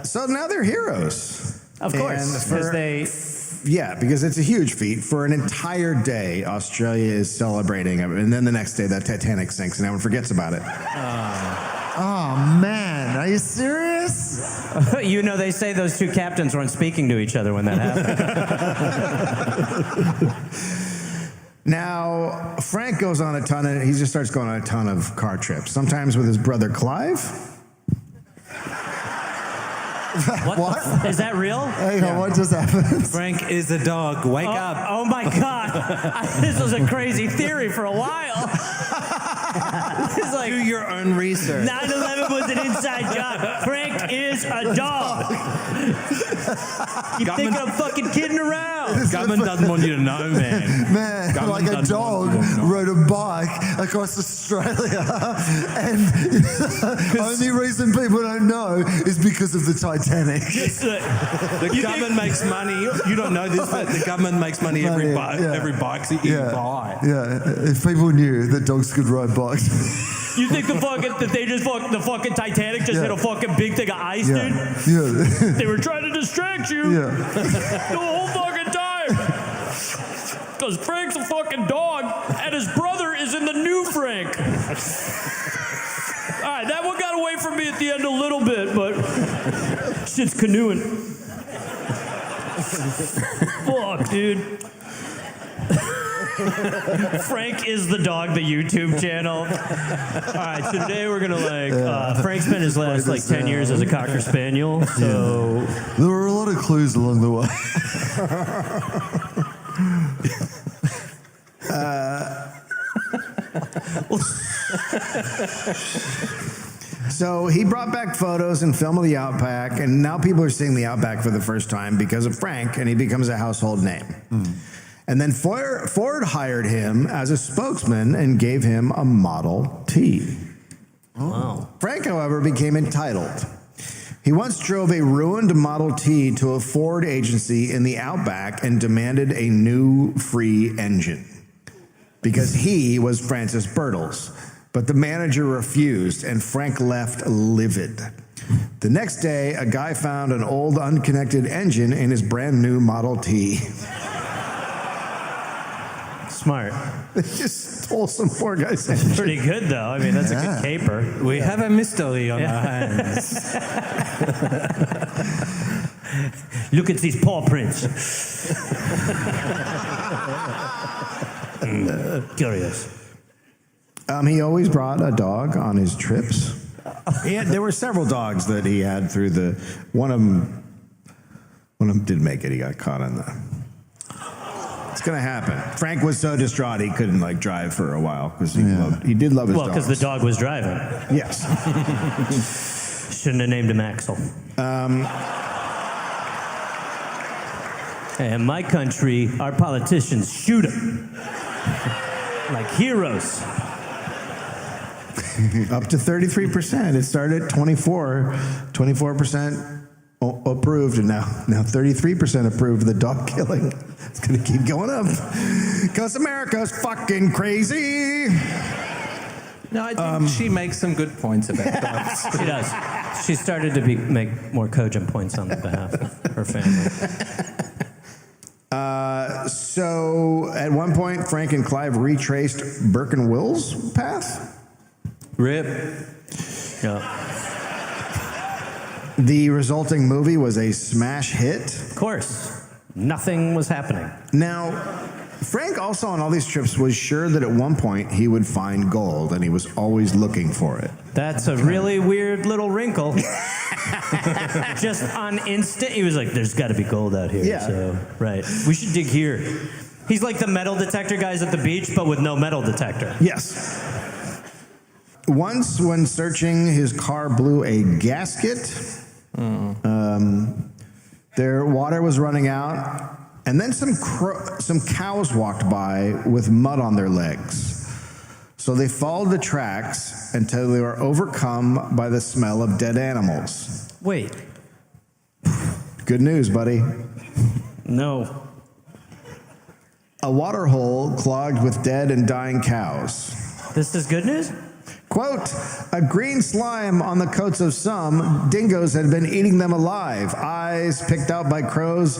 B: So now they're heroes.
D: Of course,
B: And
D: because they...
B: Yeah, because it's a huge feat. For an entire day, Australia is celebrating it, and then the next day, the Titanic sinks, and everyone forgets about it.
G: Oh, man. Are you serious?
D: You know, they say those two captains weren't speaking to each other when that happened.
B: Now, Frank goes on he just starts going on a ton of car trips, sometimes with his brother Clive.
D: What? Is that real?
G: Hang on, what just happened?
F: Frank is a dog. Wake up.
D: Oh my God. This was a crazy theory for a while. It's like,
F: Do your own research.
D: 9/11 was an inside job. Frank is a dog. You think I'm fucking kidding around?
F: Government doesn't want you to know, man.
G: Man,
F: Government
G: like a
F: doesn't
G: dog
F: want you to know.
G: rode a bike across Australia, and the only reason people don't know is because of the Titanic.
F: The government makes money. You don't know this, but the government makes money every bike that you buy.
G: Yeah, if people knew that dogs could ride bikes.
D: You think the fucking Titanic just hit a fucking big thing of ice, dude?
G: Yeah.
D: They were trying to distract you
G: Yeah.
D: the whole fucking time. Because Frank's a fucking dog, and his brother is in the new Frank. All right, that one got away from me at the end a little bit, but shit's canoeing. Fuck, dude. Frank is the dog, the YouTube channel. All right, so today we're gonna Frank spent his last 10 years as a Cocker Spaniel, so
G: There were a lot of clues along the way.
B: So he brought back photos and film of the Outback, and now people are seeing the Outback for the first time because of Frank, and he becomes a household name. And then Ford hired him as a spokesman and gave him a Model T.
D: wow.
B: Frank, however, became entitled. He once drove a ruined Model T to a Ford agency in the Outback and demanded a new free engine because he was Francis Birtles. But the manager refused, and Frank left livid. The next day, a guy found an old unconnected engine in his brand new Model T.
D: Smart.
B: They just stole some poor guy's engine.
D: Pretty good, though. I mean, that's a good caper.
F: We have a mystery on our hands.
D: Look at these paw prints. Curious.
B: He always brought a dog on his trips. There were several dogs that he had through the. One of them did make it. He got caught on the. It's gonna happen. Frank was so distraught he couldn't drive for a while because he did love his
D: Well,
B: dogs.
D: because the dog was driving.
B: Yes.
D: Shouldn't have named him Axel. Hey, in my country, our politicians shoot him like heroes.
B: Up to 33%. It started at 24% approved, and now 33% approved the dog killing. It's going to keep going up because America's fucking crazy.
F: No, I think she makes some good points about dogs.
D: She does. She started to make more cogent points on behalf of her family.
B: So at one point, Frank and Clive retraced Burke and Will's path.
F: Rip.
D: Yeah.
B: The resulting movie was a smash hit.
D: Of course. Nothing was happening.
B: Now, Frank also on all these trips was sure that at one point he would find gold, and he was always looking for it.
D: That's a really weird little wrinkle. Just on instant, he was like, there's got to be gold out here.
B: Yeah.
D: So, right. We should dig here. He's like the metal detector guys at the beach, but with no metal detector.
B: Yes. Once, when searching, his car blew a gasket. Their water was running out, and then some cows walked by with mud on their legs. So they followed the tracks until they were overcome by the smell of dead animals.
D: Wait.
B: Good news, buddy.
D: No.
B: A water hole clogged with dead and dying cows.
D: This is good news?
B: Quote, a green slime on the coats of some. Dingoes had been eating them alive. Eyes picked out by crows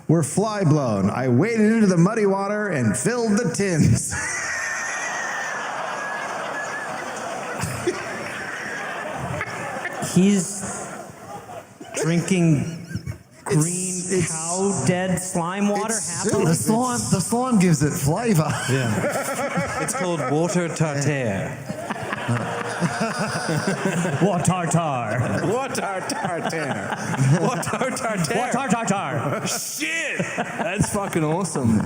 B: were fly blown. I waded into the muddy water and filled the tins.
D: He's drinking green cow dead slime water happily?
G: The slime gives it flavour.
F: Yeah. It's called water tartare.
D: Water tartar.
F: Water tartare. Water tartare.
D: Water tartar.
F: Shit! That's fucking awesome.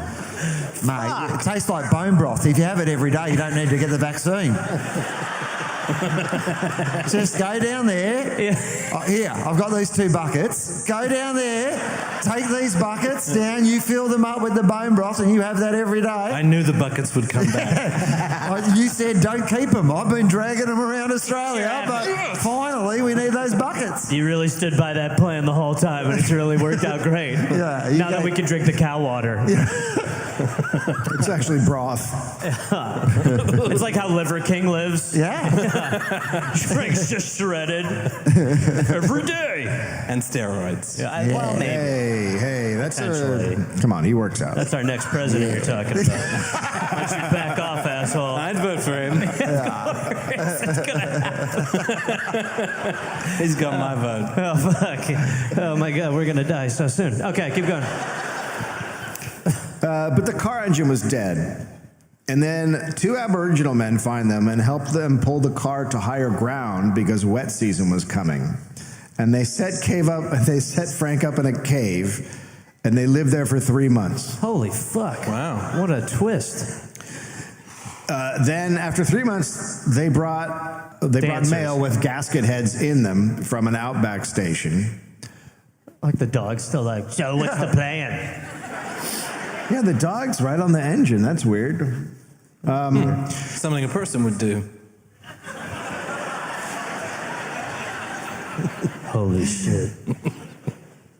G: Mate, it tastes like bone broth. If you have it every day, you don't need to get the vaccine. Just go down there.
D: Yeah.
G: Here, I've got these 2 buckets. Go down there, take these buckets down, you fill them up with the bone broth, and you have that every day.
F: I knew the buckets would come back.
G: You said don't keep them. I've been dragging them around Australia, but finally we need those buckets.
D: You really stood by that plan the whole time, and it's really worked out great.
G: Yeah,
D: now that we can drink the cow water.
B: It's actually broth.
D: It's like how Liver King lives.
G: Yeah.
D: Drinks just shredded every day.
F: And steroids.
D: Yeah, well, maybe.
B: Hey, that's
D: Potentially.
B: come on, he works out.
D: That's our next president you're talking about. Why don't you back off, asshole?
F: I'd vote for him. He's got my vote.
D: Oh, fuck. Oh, my God, we're going to die so soon. Okay, keep going.
B: But the car engine was dead. And then 2 Aboriginal men find them and help them pull the car to higher ground because wet season was coming. And they set Frank up in a cave, and they lived there for 3 months.
D: Holy fuck.
F: Wow.
D: What a twist.
B: Then after 3 months, they brought mail with gasket heads in them from an outback station.
D: Like the dog's still like, so what's the plan?
B: Yeah, the dog's right on the engine. That's weird.
F: Something a person would do.
D: Holy shit.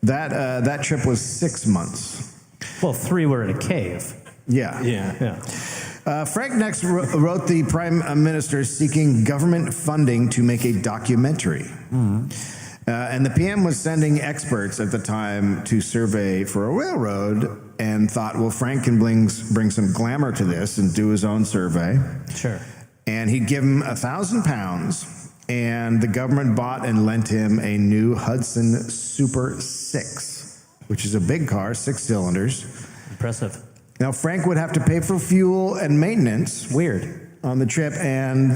B: That trip was 6 months.
D: Well, 3 were in a cave.
B: Yeah.
F: Yeah.
B: Frank next wrote the Prime Minister seeking government funding to make a documentary. And the PM was sending experts at the time to survey for a railroad and thought, well, Frank can bring some glamour to this and do his own survey.
D: Sure.
B: And he'd give him £1,000, and the government bought and lent him a new Hudson Super Six, which is a big car, 6 cylinders.
D: Impressive.
B: Now, Frank would have to pay for fuel and maintenance.
D: Weird.
B: On the trip, and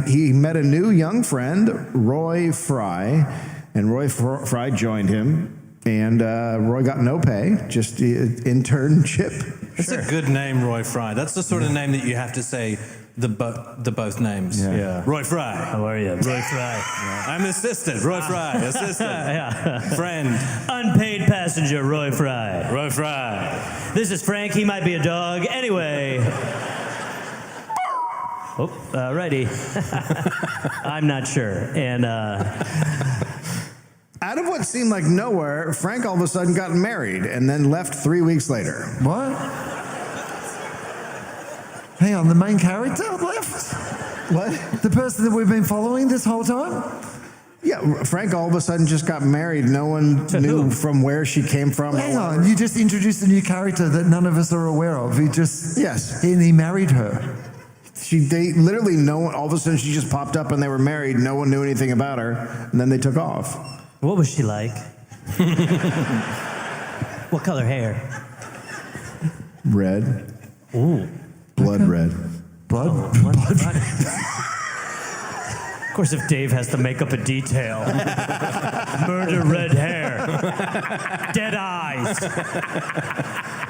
B: he met a new young friend, Roy Fry, and Roy Fry joined him, and Roy got no pay, just internship.
F: That's a good name, Roy Fry. That's the sort of name that you have to say the both names.
D: Yeah.
F: Roy Fry.
D: How are you? Roy Fry.
F: I'm assistant. Roy Fry. Assistant.
D: Yeah.
F: Friend.
D: Unpaid passenger, Roy Fry.
F: Roy Fry.
D: This is Frank. He might be a dog. Anyway. Oh, righty. I'm not sure. And
B: out of what seemed like nowhere, Frank all of a sudden got married and then left 3 weeks later.
G: What? Hang on, the main character left?
B: What?
G: The person that we've been following this whole time?
B: Yeah, Frank all of a sudden just got married. No one knew from where she came from.
G: Hang on, you just introduced a new character that none of us are aware of.
B: Yes.
G: And he married her.
B: They literally no one. All of a sudden, she just popped up and they were married. No one knew anything about her, and then they took off.
D: what was she like? What color hair?
B: Red.
D: Ooh.
B: Blood red.
G: Blood?
D: Of course, if Dave has to make up a detail. Murder red hair. Dead eyes.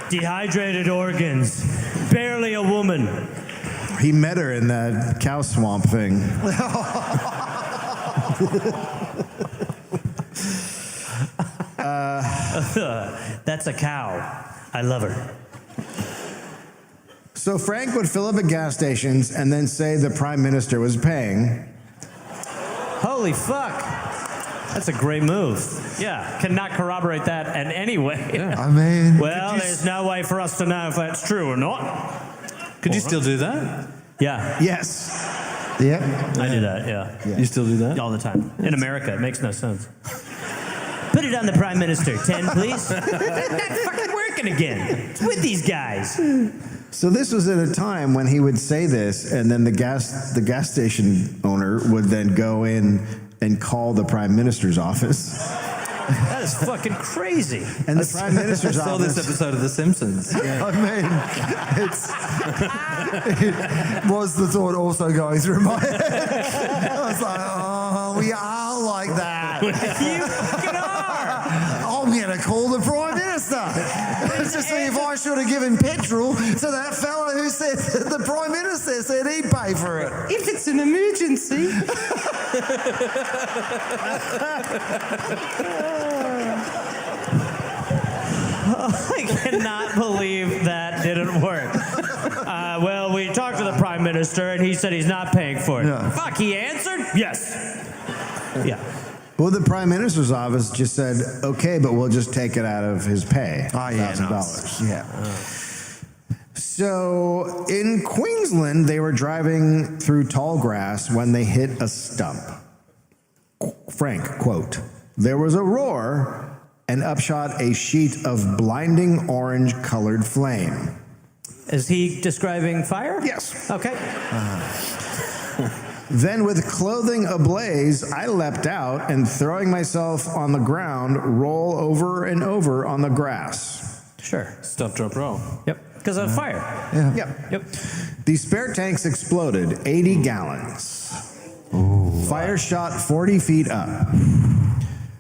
D: Dehydrated organs. Barely a woman.
B: He met her in that cow swamp thing.
D: That's a cow. I love her.
B: So Frank would fill up at gas stations and then say the prime minister was paying.
D: Holy fuck. That's a great move. Yeah, cannot corroborate that in any way.
G: I mean,
D: Well, there's no way for us to know if that's true or not.
F: Could you still do that?
D: Yeah,
B: Yes.
G: yeah.
D: I do that, yeah.
F: You still do that?
D: All the time. In America, it makes no sense. Put it on the Prime Minister. 10, please. That's not fucking working again. It's with these guys.
B: So this was at a time when he would say this, and then the gas station owner would then go in and call the prime minister's office.
D: That is fucking crazy.
B: And the prime minister's
F: I saw this
B: office.
F: episode of The Simpsons.
G: I mean, it was the thought also going through my head. I was like, oh, we are like that.
D: You fucking are.
G: I'm going to call the Prime Minister to see if I should have given petrol to that fellow who said the Prime Minister said he'd pay for it.
F: If it's an emergency.
D: I cannot believe that didn't work. Well, we talked to the Prime Minister, and he said he's not paying for it.
G: Yeah.
D: Fuck, he answered? Yes. Yeah.
B: Well, the prime minister's office just said, okay, but we'll just take it out of his pay.
G: Oh, yeah.
B: $1,000.
G: Yeah.
B: So in Queensland, they were driving through tall grass when they hit a stump. Frank, quote, there was a roar and upshot a sheet of blinding orange colored flame.
D: Is he describing fire?
B: Yes.
D: Okay.
B: Then with clothing ablaze, I leapt out and throwing myself on the ground, roll over and over on the grass.
D: Sure.
F: Stop, drop, roll.
D: Yep. Because of fire.
B: Yep. The spare tanks exploded, 80 gallons. Fire shot 40 feet up.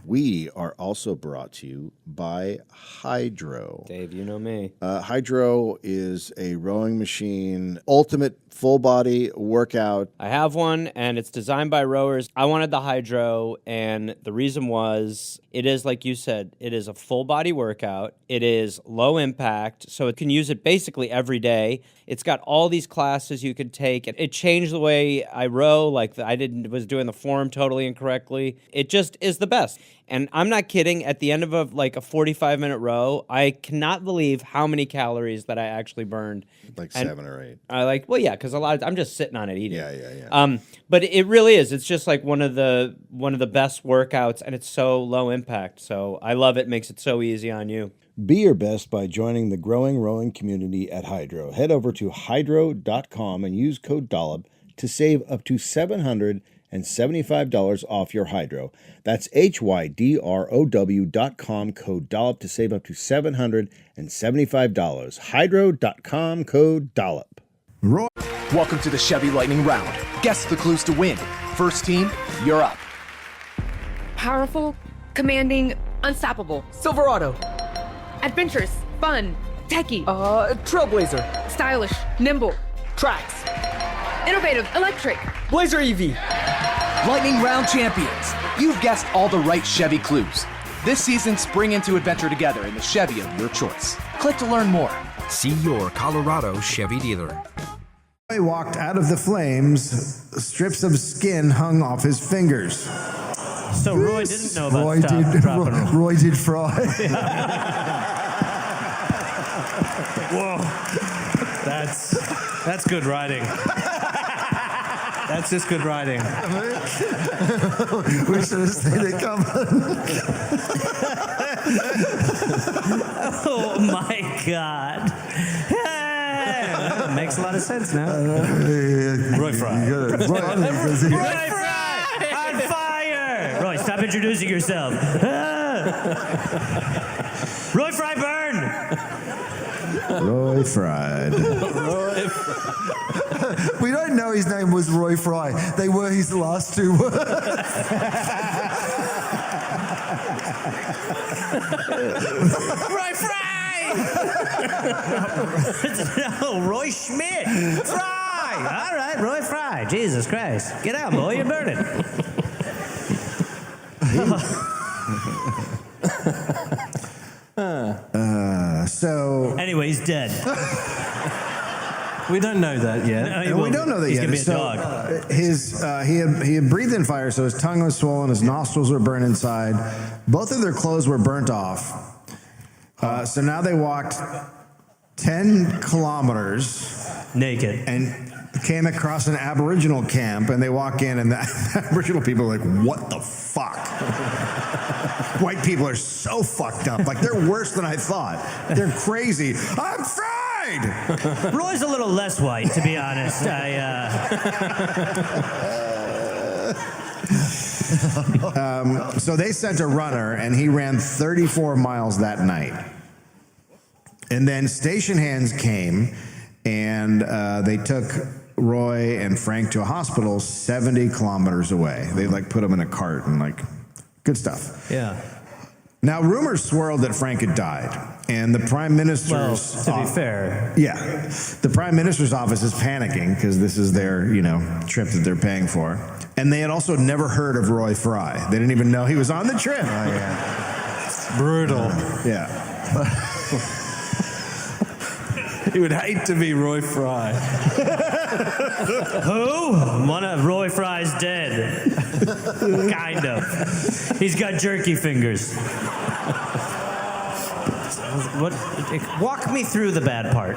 E: We are also brought to you by Hydro.
C: Dave, you know me.
E: Hydro is a rowing machine, ultimate full body workout.
C: I have one, and it's designed by rowers. I wanted the Hydro, and the reason was it is, like you said, it is a full body workout. It is low impact, so it can use it basically every day. It's got all these classes you could take. It changed the way I row. Like I was doing the form totally incorrectly. It just is the best. And I'm not kidding. At the end of a 45-minute row, I cannot believe how many calories that I actually burned.
E: Like 7 or 8.
C: Because I'm just sitting on it eating.
E: Yeah.
C: But it really is. It's just like one of the best workouts, and it's so low impact. So I love it. Makes it so easy on you.
E: Be your best by joining the growing rowing community at Hydro. Head over to hydro.com and use code Dollop to save up to $775 off your Hydro. That's HYDROW.com, code Dollop to save up to $775. Hydro.com, code Dollop.
H: Welcome to the Chevy Lightning Round. Guess the clues to win. First team, you're up.
I: Powerful, commanding, unstoppable.
H: Silverado.
I: Adventurous, fun, techie.
H: Trailblazer.
I: Stylish, nimble.
H: Trax.
I: Innovative, electric.
H: Blazer EV. Lightning Round champions. You've guessed all the right Chevy clues. This season, spring into adventure together in the Chevy of your choice. Click to learn more.
J: See your Colorado Chevy dealer.
B: Roy walked out of the flames, strips of skin hung off his fingers.
D: So Roy didn't know about stop, drop, and roll.
G: Roy did fry.
D: Whoa. That's good writing.
F: That's just good writing.
G: We should have seen it coming.
D: Oh my God. That makes a lot of sense now.
F: Roy Fry.
D: Roy Fry! On fire! Roy, stop introducing yourself. Roy Fry burn!
B: Roy fried.
G: We don't know his name was Roy Fry. They were his last two words.
D: Roy Fry! No, Roy Schmidt. Fry! All right, Roy Fry. Jesus Christ. Get out, boy. You're burning.
B: So
D: Anyway, he's dead.
F: We don't know that yet.
B: And we don't know that
D: he's
B: yet.
D: gonna be a
B: So,
D: dog.
B: he had breathed in fire, so his tongue was swollen, his nostrils were burned inside. Both of their clothes were burnt off. So now they walked 10 kilometers
D: Naked.
B: and came across an Aboriginal camp, and they walk in, and the Aboriginal people are like, what the fuck? White people are so fucked up. Like, they're worse than I thought. They're crazy. I'm fried!
D: Roy's a little less white, to be honest.
B: So they sent a runner, and he ran 34 miles that night. And then station hands came, and they took Roy and Frank to a hospital 70 kilometers away. They put them in a cart and good stuff.
D: Yeah.
B: Now rumors swirled that Frank had died, and the Prime Minister's
D: To be fair.
B: Yeah. The Prime Minister's office is panicking because this is their, trip that they're paying for. And they had also never heard of Roy Fry. They didn't even know he was on the trip.
G: Oh, yeah.
F: Brutal.
B: Yeah.
F: You would hate to be Roy Fry.
D: Who? One of Roy Fry's dead. Kind of. He's got jerky fingers. What? Walk me through the bad part.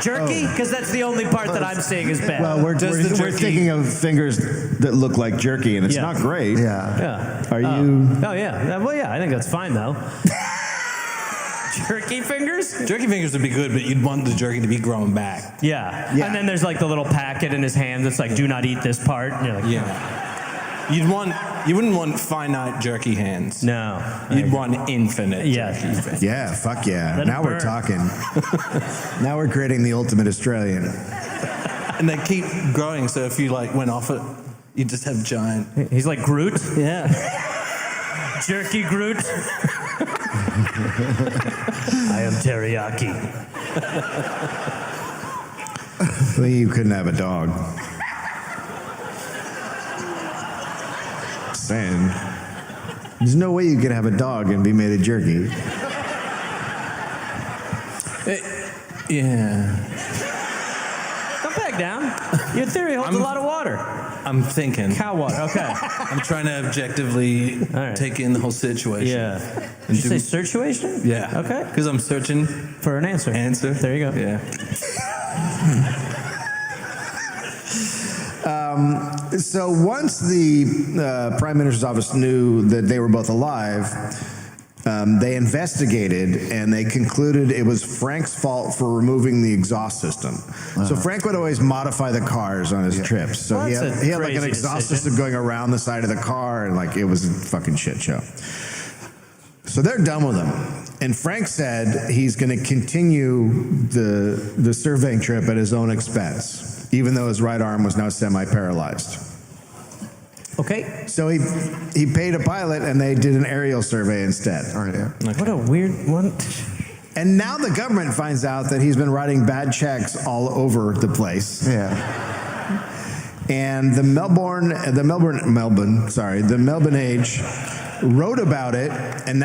D: Jerky? Because that's the only part that I'm seeing is bad.
B: Well, we're thinking of fingers that look like jerky, and it's not great.
G: Yeah.
B: Are you?
D: Oh, yeah. Well, yeah, I think that's fine, though. Jerky fingers?
F: Jerky fingers would be good, but you'd want the jerky to be growing back.
D: Yeah.
B: Yeah.
D: And then there's the little packet in his hand that's like, do not eat this part. And you're like,
F: Yeah. You wouldn't want finite jerky hands.
D: no.
F: You'd want infinite
D: Yeah.
F: jerky fingers.
B: Yeah, fuck yeah.
D: Let it
B: Now we're
D: burn.
B: talking. Now we're creating the ultimate Australian.
F: And they keep growing, so if you went off it, you just have giant.
D: He's like Groot.
F: Yeah.
D: Jerky Groot. I am teriyaki.
B: Well, you couldn't have a dog. Saying. There's no way you could have a dog and be made of jerky.
F: Yeah.
D: Don't back down. Your theory holds a lot of water.
F: I'm thinking.
D: Cow water. Okay.
F: I'm trying to objectively
D: right.
F: take in the whole situation.
D: Yeah. Did you say situation?
F: Yeah.
D: Okay.
F: Because I'm searching
D: For an answer. There you go.
F: Yeah.
B: So once the Prime Minister's office knew that they were both alive, they investigated and they concluded it was Frank's fault for removing the exhaust system. So Frank would always modify the cars on his trips. So
D: Well,
B: he
D: that's
B: had
D: a
B: an
D: crazy
B: exhaust
D: decision.
B: system going around the side of the car, and it was a fucking shit show. So they're done with him. And Frank said he's going to continue the surveying trip at his own expense, even though his right arm was now semi-paralyzed.
D: Okay.
B: So he paid a pilot, and they did an aerial survey instead.
G: All right, yeah.
D: What a weird one.
B: And now the government finds out that he's been writing bad checks all over the place.
G: Yeah.
B: And the Melbourne Age wrote about it, and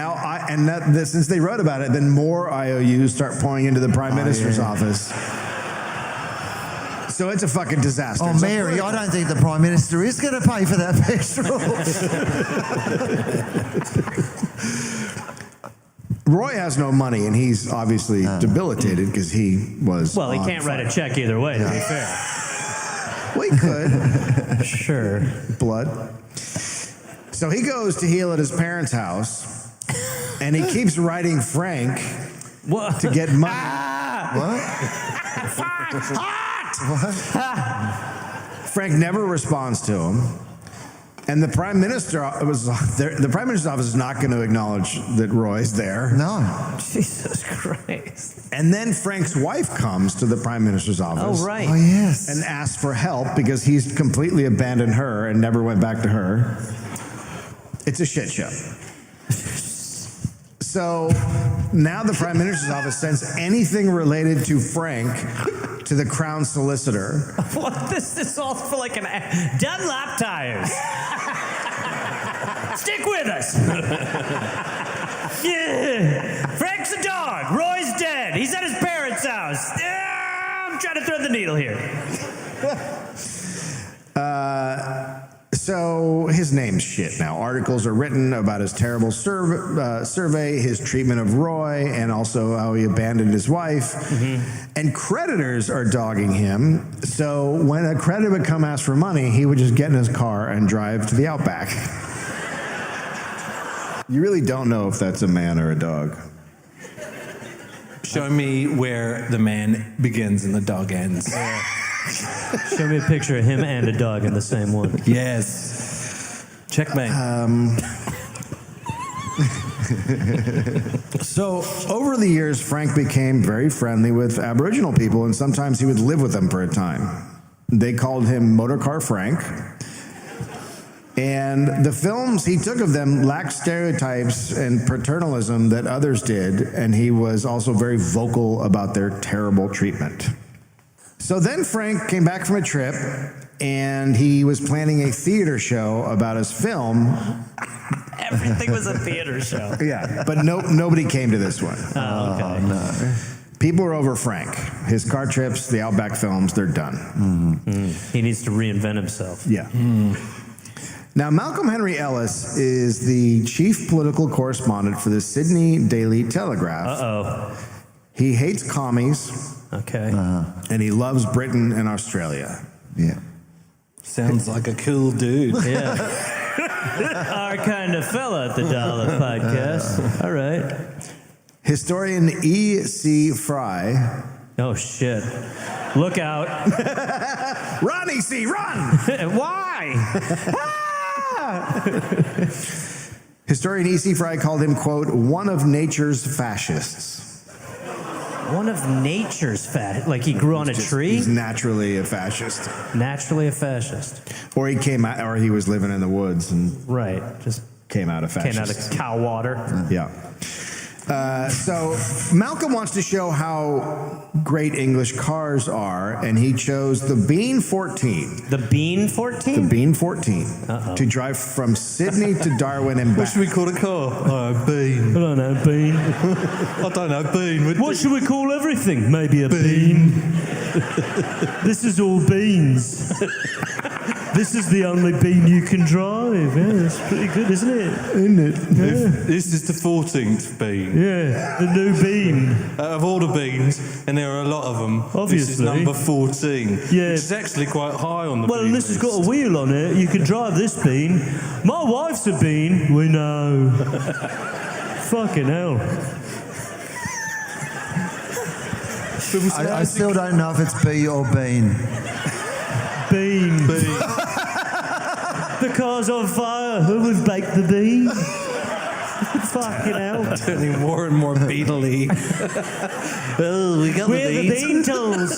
B: since they wrote about it, then more IOUs start pouring into the Prime Minister's office. So it's a fucking disaster.
G: Oh, Mary, I don't think the Prime Minister is going to pay for that petrol.
B: Roy has no money, and he's obviously debilitated because he was.
D: Well, he can't write a check either way, to be fair.
B: Well, he could.
D: Sure.
B: Blood. So he goes to heal at his parents' house, and he keeps writing Frank
D: What?
B: to get money. Frank never responds to him, and the Prime Minister the Prime Minister's office is not going to acknowledge that Roy's there.
G: No.
D: Jesus Christ.
B: And then Frank's wife comes to the Prime Minister's office.
D: Oh, right.
G: Oh, yes.
B: And asks for help because he's completely abandoned her and never went back to her. It's a shit show. So now the Prime Minister's office sends anything related to Frank to the Crown Solicitor.
D: What? This is all for like an Dunlop tires. Stick with us. Yeah. Frank's a dog. Roy's dead. He's at his parents' house. Yeah. needle here.
B: So his name's shit now. Articles are written about his terrible survey, his treatment of Roy, and also how he abandoned his wife. Mm-hmm. And creditors are dogging him. So when a creditor would come ask for money, he would just get in his car and drive to the Outback. You really don't know if that's a man or a dog.
F: Show me where the man begins and the dog ends.
D: Show me a picture of him and a dog in the same one.
F: Yes. Checkmate.
B: So over the years, Frank became very friendly with Aboriginal people, and sometimes he would live with them for a time. They called him Motorcar Frank. And the films he took of them lacked stereotypes and paternalism that others did, and he was also very vocal about their terrible treatment. So then Frank came back from a trip, and he was planning a theater show about his film.
D: Everything was a theater show.
B: Yeah, but nobody came to this one.
D: Oh, okay.
E: No.
B: People are over Frank. His car trips, the Outback films, they're done.
D: Mm. He needs to reinvent himself.
B: Yeah. Now, Malcolm Henry Ellis is the chief political correspondent for the Sydney Daily Telegraph.
D: Uh-oh.
B: He hates commies.
D: Okay.
B: And he loves Britain and Australia.
E: Yeah.
F: Sounds like a cool dude.
D: Yeah. Our kind of fella at the Dollop podcast. All right.
B: Historian E.C. Fry.
D: Oh, shit. Look out.
B: Run, E.C., run!
D: Why?
B: Historian E.C. Fry called him, quote, one of nature's fascists.
D: One of nature's fascists? Like he grew on a tree?
B: He's naturally a fascist.
D: Naturally a fascist.
B: Or he came out, or he was living in the woods and
D: right, just
B: came out a fascist.
D: came out of cow water.
B: Yeah. So Malcolm wants to show how great English cars are, and he chose the Bean 14.
D: The Bean 14?
B: The Bean 14 to drive from Sydney to Darwin and back.
F: What should we call a car? Oh, Bean.
D: I don't know, Bean.
F: I don't know, Bean.
D: What should we call everything? Maybe a bean. This is all beans. This is the only bean you can drive. Yeah, that's pretty good, isn't it?
B: Isn't it?
D: Yeah.
F: This is the 14th bean.
D: Yeah, the new bean.
F: Out of all the beans, and there are a lot of them,
D: Obviously.
F: this is number 14.
D: Yeah.
F: Which is actually quite high on the
D: Well,
F: bean
D: this has
F: list.
D: got a wheel on it. You can drive this bean. My wife's a bean. We know. Fucking hell.
G: I still don't know if it's bee or bean.
D: Bean. The car's on fire. We've baked the bean. Fucking hell.
F: Turning more and more beetly. Oh, we got
D: We're
F: the beans.
D: the Beatles.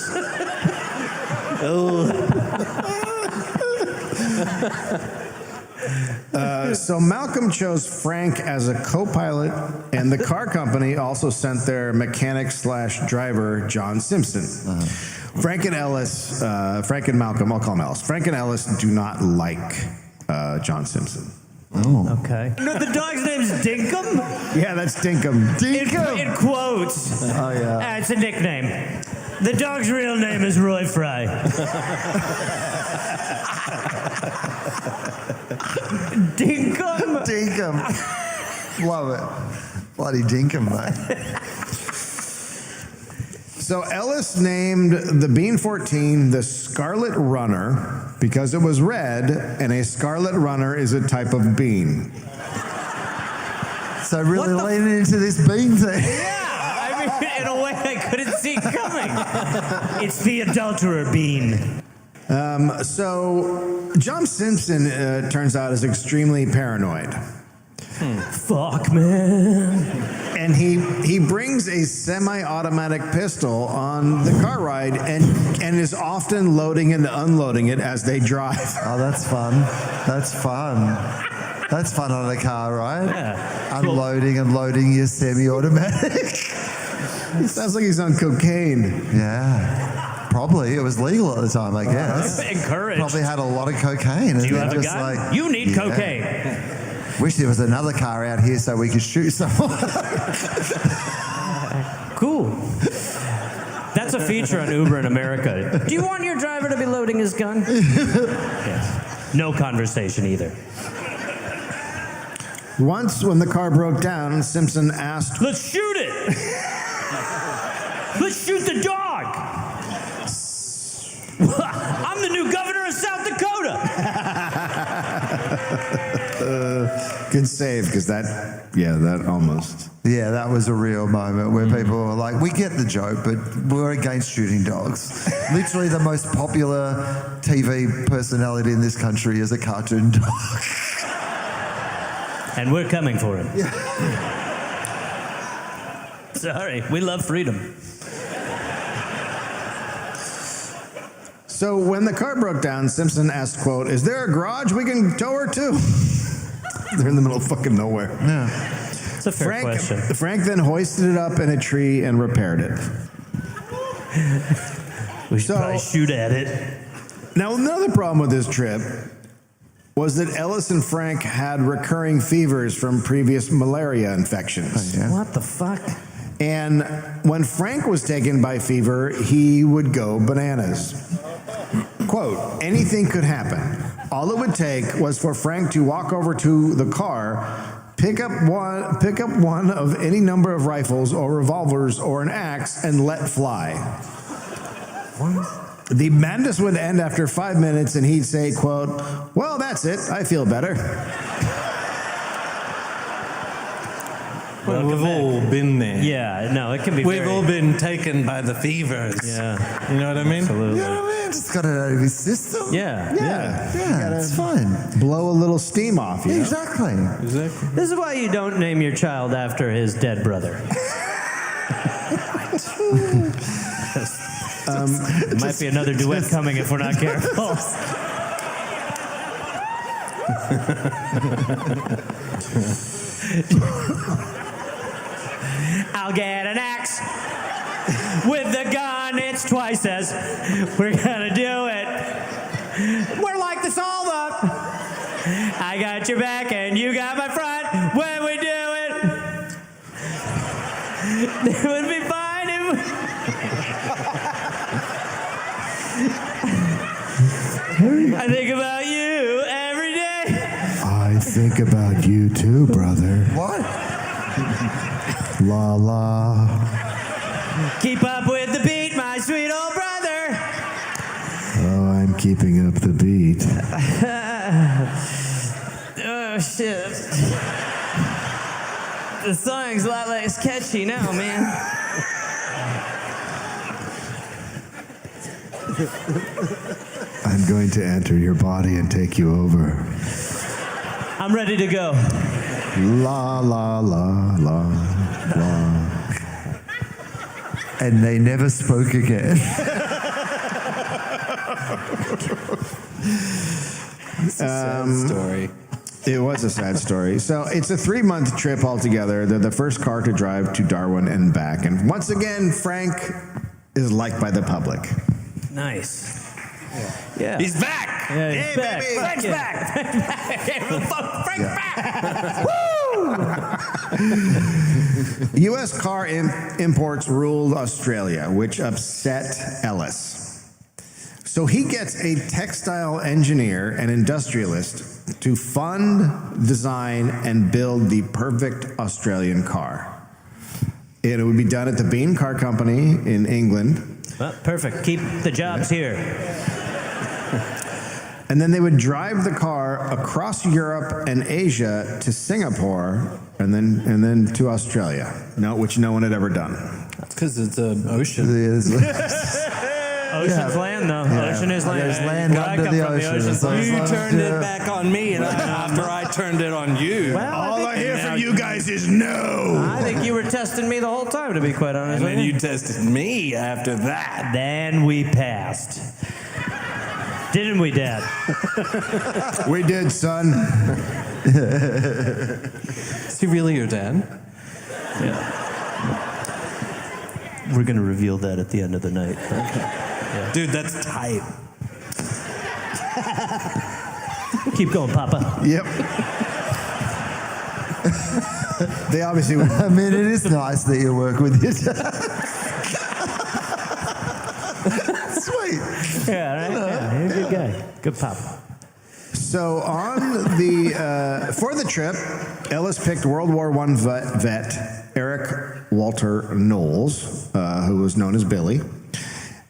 B: So Malcolm chose Frank as a co-pilot, and the car company also sent their mechanic/driver, John Simpson. Frank and Malcolm, I'll call him Ellis. Frank and Ellis do not like John Simpson.
E: Oh.
D: Okay. No, the dog's name's Dinkum?
B: Yeah, that's Dinkum.
D: In quotes.
E: Oh, yeah.
D: It's a nickname. The dog's real name is Roy Fry. Dinkum?
G: Dinkum. Love it. Bloody dinkum, mate.
B: So Ellis named the Bean 14 the Scarlet Runner because it was red, and a scarlet runner is a type of bean.
G: So really leaning into this bean thing.
D: Yeah, I mean, in a way I couldn't see coming. It's the adulterer bean.
B: So John Simpson, turns out, is extremely paranoid.
D: Fuck, man.
B: And he brings a semi-automatic pistol on the car ride and is often loading and unloading it as they drive.
G: Oh, that's fun. That's fun. That's fun on a car, right?
D: Yeah.
G: Unloading and loading your semi-automatic.
B: Sounds like he's on cocaine.
G: Yeah. Probably. It was legal at the time, I guess.
D: Encouraged.
G: Probably had a lot of cocaine.
D: Do
G: And
D: you
G: they're
D: have a
G: just
D: gun?
G: like,
D: You need
G: yeah.
D: cocaine.
G: Wish there was another car out here so we could shoot someone.
D: Cool. That's a feature on Uber in America. Do you want your driver to be loading his gun? Yes. No conversation either.
B: Once, when the car broke down, Simpson asked,
D: Let's shoot it! Let's shoot the dog! I'm the new governor of South Dakota!
B: good save, because that almost.
G: Yeah, that was a real moment where people were like, we get the joke, but we're against shooting dogs. Literally the most popular TV personality in this country is a cartoon dog.
D: And we're coming for him. Yeah. Sorry, we love freedom.
B: So when the car broke down, Simpson asked, quote, is there a garage we can tow her to? They're in the middle of fucking nowhere.
G: Yeah.
D: It's a fair question.
B: Frank then hoisted it up in a tree and repaired it.
D: We should probably shoot at it.
B: Now, another problem with this trip was that Ellis and Frank had recurring fevers from previous malaria infections.
G: Oh, yeah.
D: What the fuck?
B: And when Frank was taken by fever, he would go bananas. Quote, anything could happen. All it would take was for Frank to walk over to the car, pick up one of any number of rifles or revolvers or an axe and let fly. What? The madness would end after 5 minutes and he'd say, quote, well, that's it. I feel better.
F: Well, we've all been there.
D: Yeah, no, it can be
F: We've all been taken by the fevers.
D: Yeah.
F: You know what I mean?
D: Absolutely.
G: You know what I mean? Just got it out of his system.
D: Yeah.
G: Yeah, it's fine.
B: Blow a little steam off, you know?
G: Exactly.
D: This is why you don't name your child after his dead brother. Might be another duet coming if we're not careful. I'll get an axe with the gun. It's twice as we're gonna do it. We're like the solve up. I got your back and you got my front. When we do it, it would be fine if I think about you every day.
E: I think about you too, brother.
G: What?
E: La la.
D: Keep up with the beat, my sweet old brother.
E: Oh, I'm keeping up the beat.
D: Oh, shit. The song's a lot less catchy now, man.
E: I'm going to enter your body and take you over.
D: I'm ready to go.
E: La la la la la.
G: And they never spoke again.
F: It's a sad story.
B: It was a sad story. So it's a 3-month trip altogether. They're the first car to drive to Darwin and back. And once again, Frank is liked by the public.
D: Nice. Yeah.
F: He's back!
D: Yeah, he's back.
B: baby.
D: Frank's back. Frank's back. Woo!
B: U.S. car imports ruled Australia, which upset Ellis. So he gets a textile engineer and industrialist to fund, design, and build the perfect Australian car. It would be done at the Bean Car Company in England.
D: Well, perfect. Keep the jobs here.
B: And then they would drive the car across Europe and Asia to Singapore and then to Australia, which no one had ever done.
F: That's because it's an ocean.
D: Ocean's land, though.
G: Yeah.
D: Ocean is land.
G: There's land
D: Well, I
G: under
D: come
G: the
D: from
G: ocean.
D: ocean.
G: So it's
F: You
G: like,
F: turned it back on me, and after I turned it on you.
D: Well,
B: All I hear
D: now
B: from you guys is no.
D: I think you were testing me the whole time, to be quite honest.
F: And then
D: with
F: you tested me after that.
D: Then we passed. Didn't we, Dad?
B: We did, son.
F: Is he really your dad?
D: Yeah. We're going to reveal that at the end of the night.
F: Dude, that's tight.
D: Keep going, Papa.
B: Yep. They obviously would.
G: I mean, it is nice that you work with your dad. Sweet.
D: Yeah, right? Yeah, you're a good guy. Good pop.
B: So on the for the trip, Ellis picked World War I vet Eric Walter Knowles, who was known as Billy,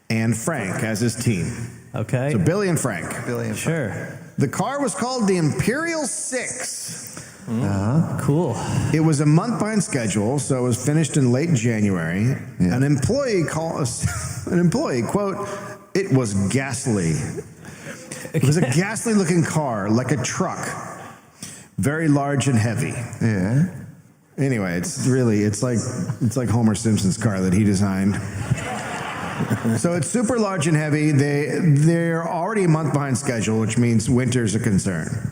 B: and Frank as his team.
D: Okay.
B: So Billy and Frank.
D: Sure.
B: The car was called the Imperial 6.
D: Cool.
B: It was a month behind schedule, so it was finished in late January.
G: Yeah.
B: An employee quote, "It was ghastly. It was a ghastly-looking car, like a truck, very large and heavy."
G: Yeah.
B: Anyway, it's like Homer Simpson's car that he designed. So it's super large and heavy. They're already a month behind schedule, which means winter's a concern.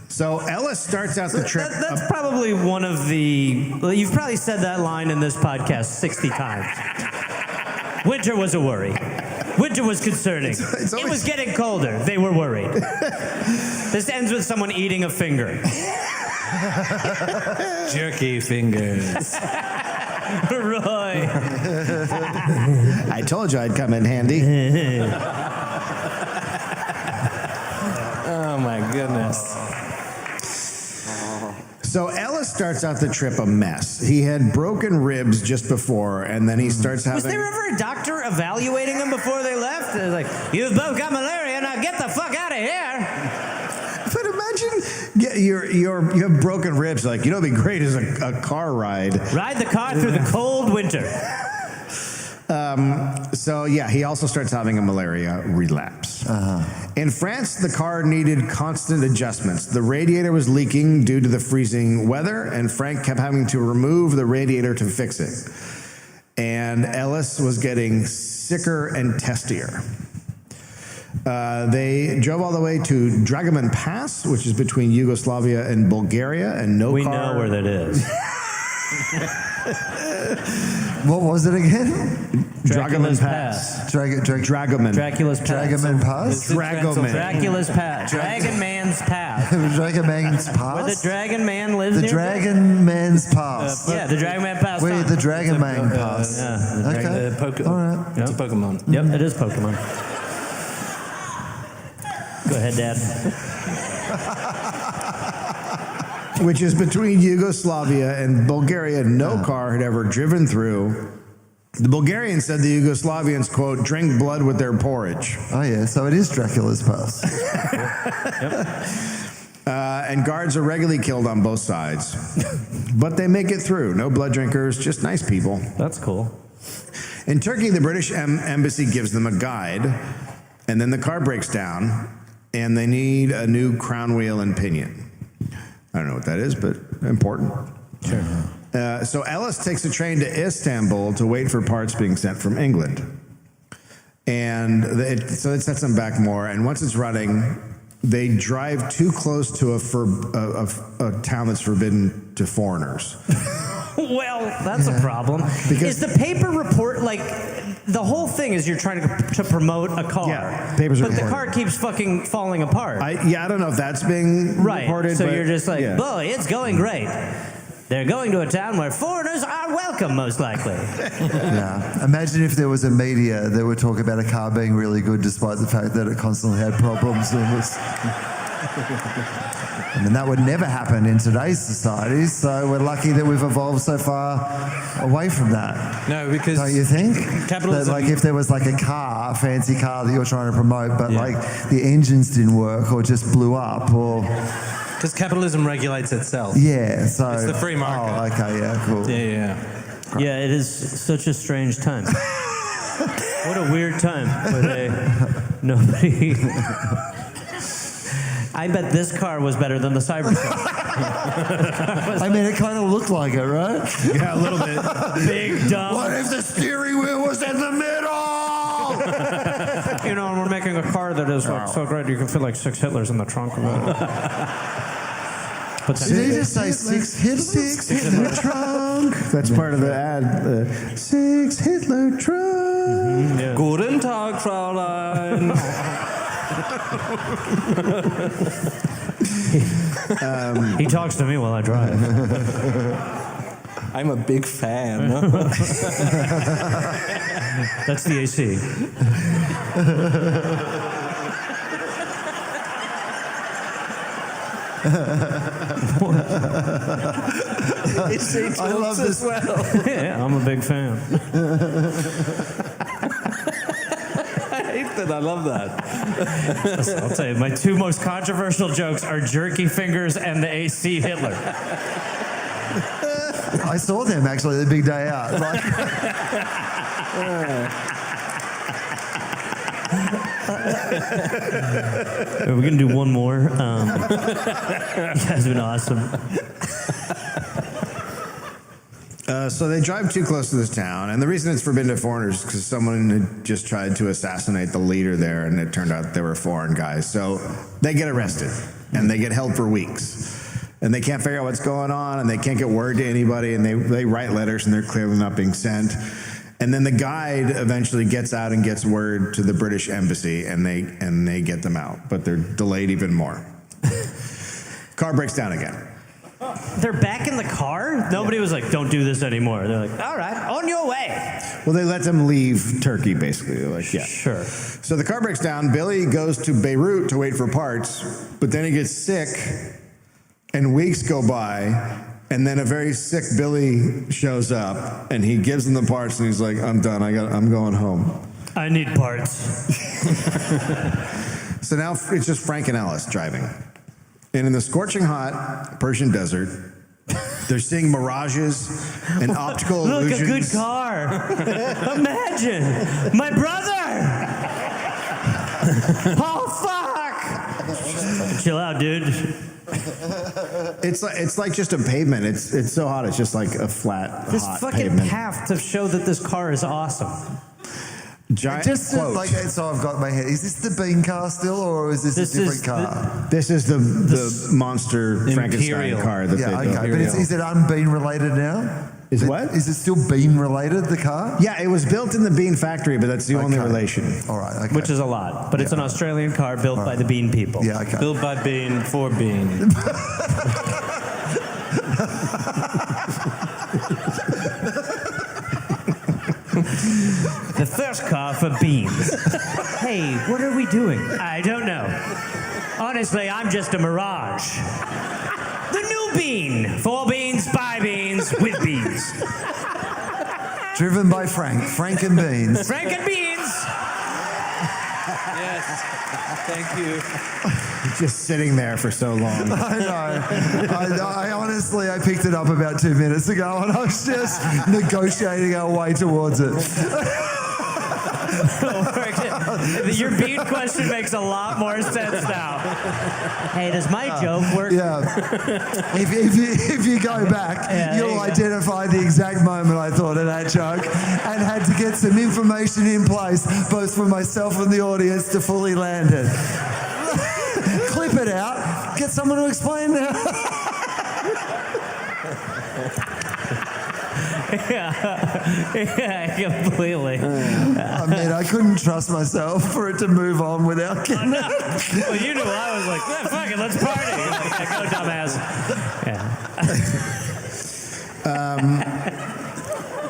B: So Ellis starts out the trip.
D: That's probably one of the. You've probably said that line in this podcast 60 times. Winter was a worry. Winter was concerning. It was getting colder. They were worried. This ends with someone eating a finger.
F: Jerky fingers.
D: Roy.
B: I told you I'd come in handy.
F: Oh my goodness.
B: So Ellis starts out the trip a mess. He had broken ribs just before, and then he starts having...
D: Was there ever a doctor evaluating them before they left? It was like, you've both got malaria, now get the fuck out of here.
B: But imagine you have broken ribs. Like, it'd be great as a car ride.
D: Ride the car through the cold winter.
B: So yeah, he also starts having a malaria relapse. In France, the car needed constant adjustments. The radiator was leaking due to the freezing weather, and Frank kept having to remove the radiator to fix it. And Ellis was getting sicker and testier. They drove all the way to Dragoman Pass, which is between Yugoslavia and Bulgaria, and
D: We know where that is.
G: What was it again?
B: Dragaman Pass. Dragaman.
D: Dracula's Pass.
G: Dragaman Pass?
B: Dragaman.
D: Dracula's Pass. Dragon Man's Pass.
G: Dragon Man's Pass?
D: Where the Dragon Man lives
G: The
D: near
G: Dragon Man's Pass.
D: Yeah, the Dragon Man Pass.
G: Where the Dragon Man Pass. Okay.
F: All
G: right.
F: It's a Pokemon.
D: Yep, it is Pokemon. Go ahead, Dad.
B: Which is between Yugoslavia and Bulgaria. No car had ever driven through. The Bulgarians said the Yugoslavians, quote, drink blood with their porridge.
G: Oh, yeah, so it is Dracula's Pass.
B: And guards are regularly killed on both sides. But they make it through. No blood drinkers, just nice people.
D: That's cool.
B: In Turkey, the British embassy gives them a guide, and then the car breaks down, and they need a new crown wheel and pinion. I don't know what that is, but important.
D: Sure.
B: So Ellis takes a train to Istanbul to wait for parts being sent from England. And so it sets them back more. And once it's running, they drive too close to a town that's forbidden to foreigners.
D: Well, that's a problem. Is the paper report, like, the whole thing is you're trying to promote a car.
B: Yeah, papers are
D: But the
B: reported.
D: car keeps fucking falling apart.
B: I don't know if that's being reported.
D: So
B: but
D: you're just like,
B: yeah.
D: boy, it's going great. They're going to a town where foreigners are welcome, most likely.
G: Yeah. Imagine if there was a media that would talk about a car being really good despite the fact that it constantly had problems and was... I mean, that would never happen in today's society, so we're lucky that we've evolved so far away from that.
F: No, because...
G: Don't you think?
F: Capitalism...
G: That, like, if there was, like, a fancy car that you're trying to promote, but, like, the engines didn't work or just blew up or...
F: Because capitalism regulates itself.
G: Yeah, so...
F: It's the free market.
G: Oh, okay, yeah, cool.
F: Yeah.
D: Yeah, it is such a strange time. What a weird time where nobody... I bet this car was better than the Cybertruck.
G: I mean, it kind of looked like it, right?
B: Yeah, a little bit.
D: Big dumb.
G: What if the steering wheel was in the middle?
D: You know, and we're making a car that is like so great you can fit like 6 Hitlers in the trunk of it. But
G: Did he just say 6 Hitlers in the trunk?
B: That's part of the ad. 6 Hitler trunk.
D: Yeah.
F: Guten Tag, Fraulein.
D: He talks to me while I drive.
F: I'm a big fan.
D: That's the AC.
G: I love this.
D: Yeah, I'm a big fan.
F: I hate that. I love that.
D: Listen, I'll tell you, my two most controversial jokes are Jerky Fingers and the AC Hitler.
G: I saw them actually the big day out.
D: We're going to do one more. You guys have been awesome.
B: So they drive too close to this town, and the reason it's forbidden to foreigners is because someone had just tried to assassinate the leader there, and it turned out they were foreign guys. So they get arrested, and they get held for weeks. And they can't figure out what's going on, and they can't get word to anybody, and they write letters, and they're clearly not being sent. And then the guide eventually gets out and gets word to the British embassy, and they get them out, but they're delayed even more. Car breaks down again.
D: They're back in the car? Nobody was like, don't do this anymore. They're like, all right, on your way.
B: Well, they let them leave Turkey, basically. They're like, yeah.
D: Sure.
B: So the car breaks down. Billy goes to Beirut to wait for parts, but then he gets sick, and weeks go by, and then a very sick Billy shows up, and he gives them the parts, and he's like, I'm done. I'm going home.
D: I need parts.
B: So now it's just Frank and Alice driving. And in the scorching hot Persian desert, they're seeing mirages and optical illusions.
D: Look, a good car. Imagine. My brother. Oh, fuck. Chill out, dude.
B: It's like just a pavement. It's so hot. It's just like a flat,
D: This
B: hot
D: fucking
B: pavement.
D: path to show that this car is awesome.
B: Giant
G: Just
B: quote.
G: like, so I've got my head. Is this the bean car still, or is this a different car?
B: This is the monster Frankenstein
F: Imperial.
B: car that
G: Yeah,
B: they built.
G: okay. But is it unbean related now?
B: Is what?
G: Is it still bean related, the car?
B: Yeah, it was built in the bean factory, but that's the only
G: Okay.
B: relation.
G: All right, okay.
D: Which is a lot. But it's an Australian car built by the Bean people.
G: Yeah, okay.
F: Built by Bean for Bean.
D: The first car for beans. Hey, what are we doing? I don't know. Honestly, I'm just a mirage. The new bean. 4 beans, by beans, with beans.
G: Driven by Frank. Frank and Beans.
D: Frank and beans.
F: Yes. Thank you.
B: Just sitting there for so long.
G: I know. I honestly, I picked it up about 2 minutes ago, and I was just negotiating our way towards it.
D: Your bean question makes a lot more sense now. Hey, does my joke work?
G: Yeah. If you go back, you'll identify the exact moment I thought of that joke, and had to get some information in place, both for myself and the audience, to fully land it. Clip it out. Get someone to explain now.
D: Yeah, completely.
G: I mean, I couldn't trust myself for it to move on without getting it.
D: Well, you knew I was like, yeah, fuck it, let's party. You're like, yeah, go, dumbass. Yeah.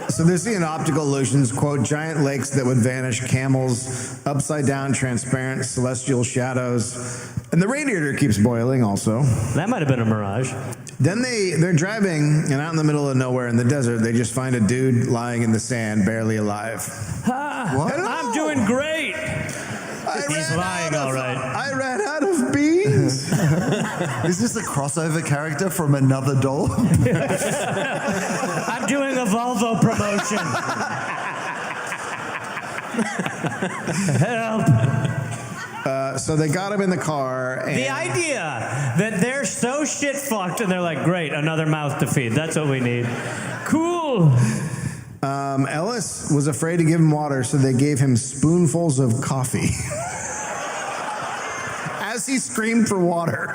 B: So they're seeing optical illusions, quote, giant lakes that would vanish, camels, upside down, transparent, celestial shadows. And the radiator keeps boiling also.
D: That might have been a mirage.
B: Then they're driving, and out in the middle of nowhere in the desert, they just find a dude lying in the sand, barely alive.
G: What?
D: I'm doing great. He's lying, all right.
B: I ran out of beans.
G: Is this a crossover character from another doll?
D: I'm doing a Volvo promotion. Help.
B: So they got him in the car. And
D: The idea that they're so shit fucked and they're like, great, another mouth to feed. That's what we need. Cool.
B: Ellis was afraid to give him water, so they gave him spoonfuls of coffee. As he screamed for water.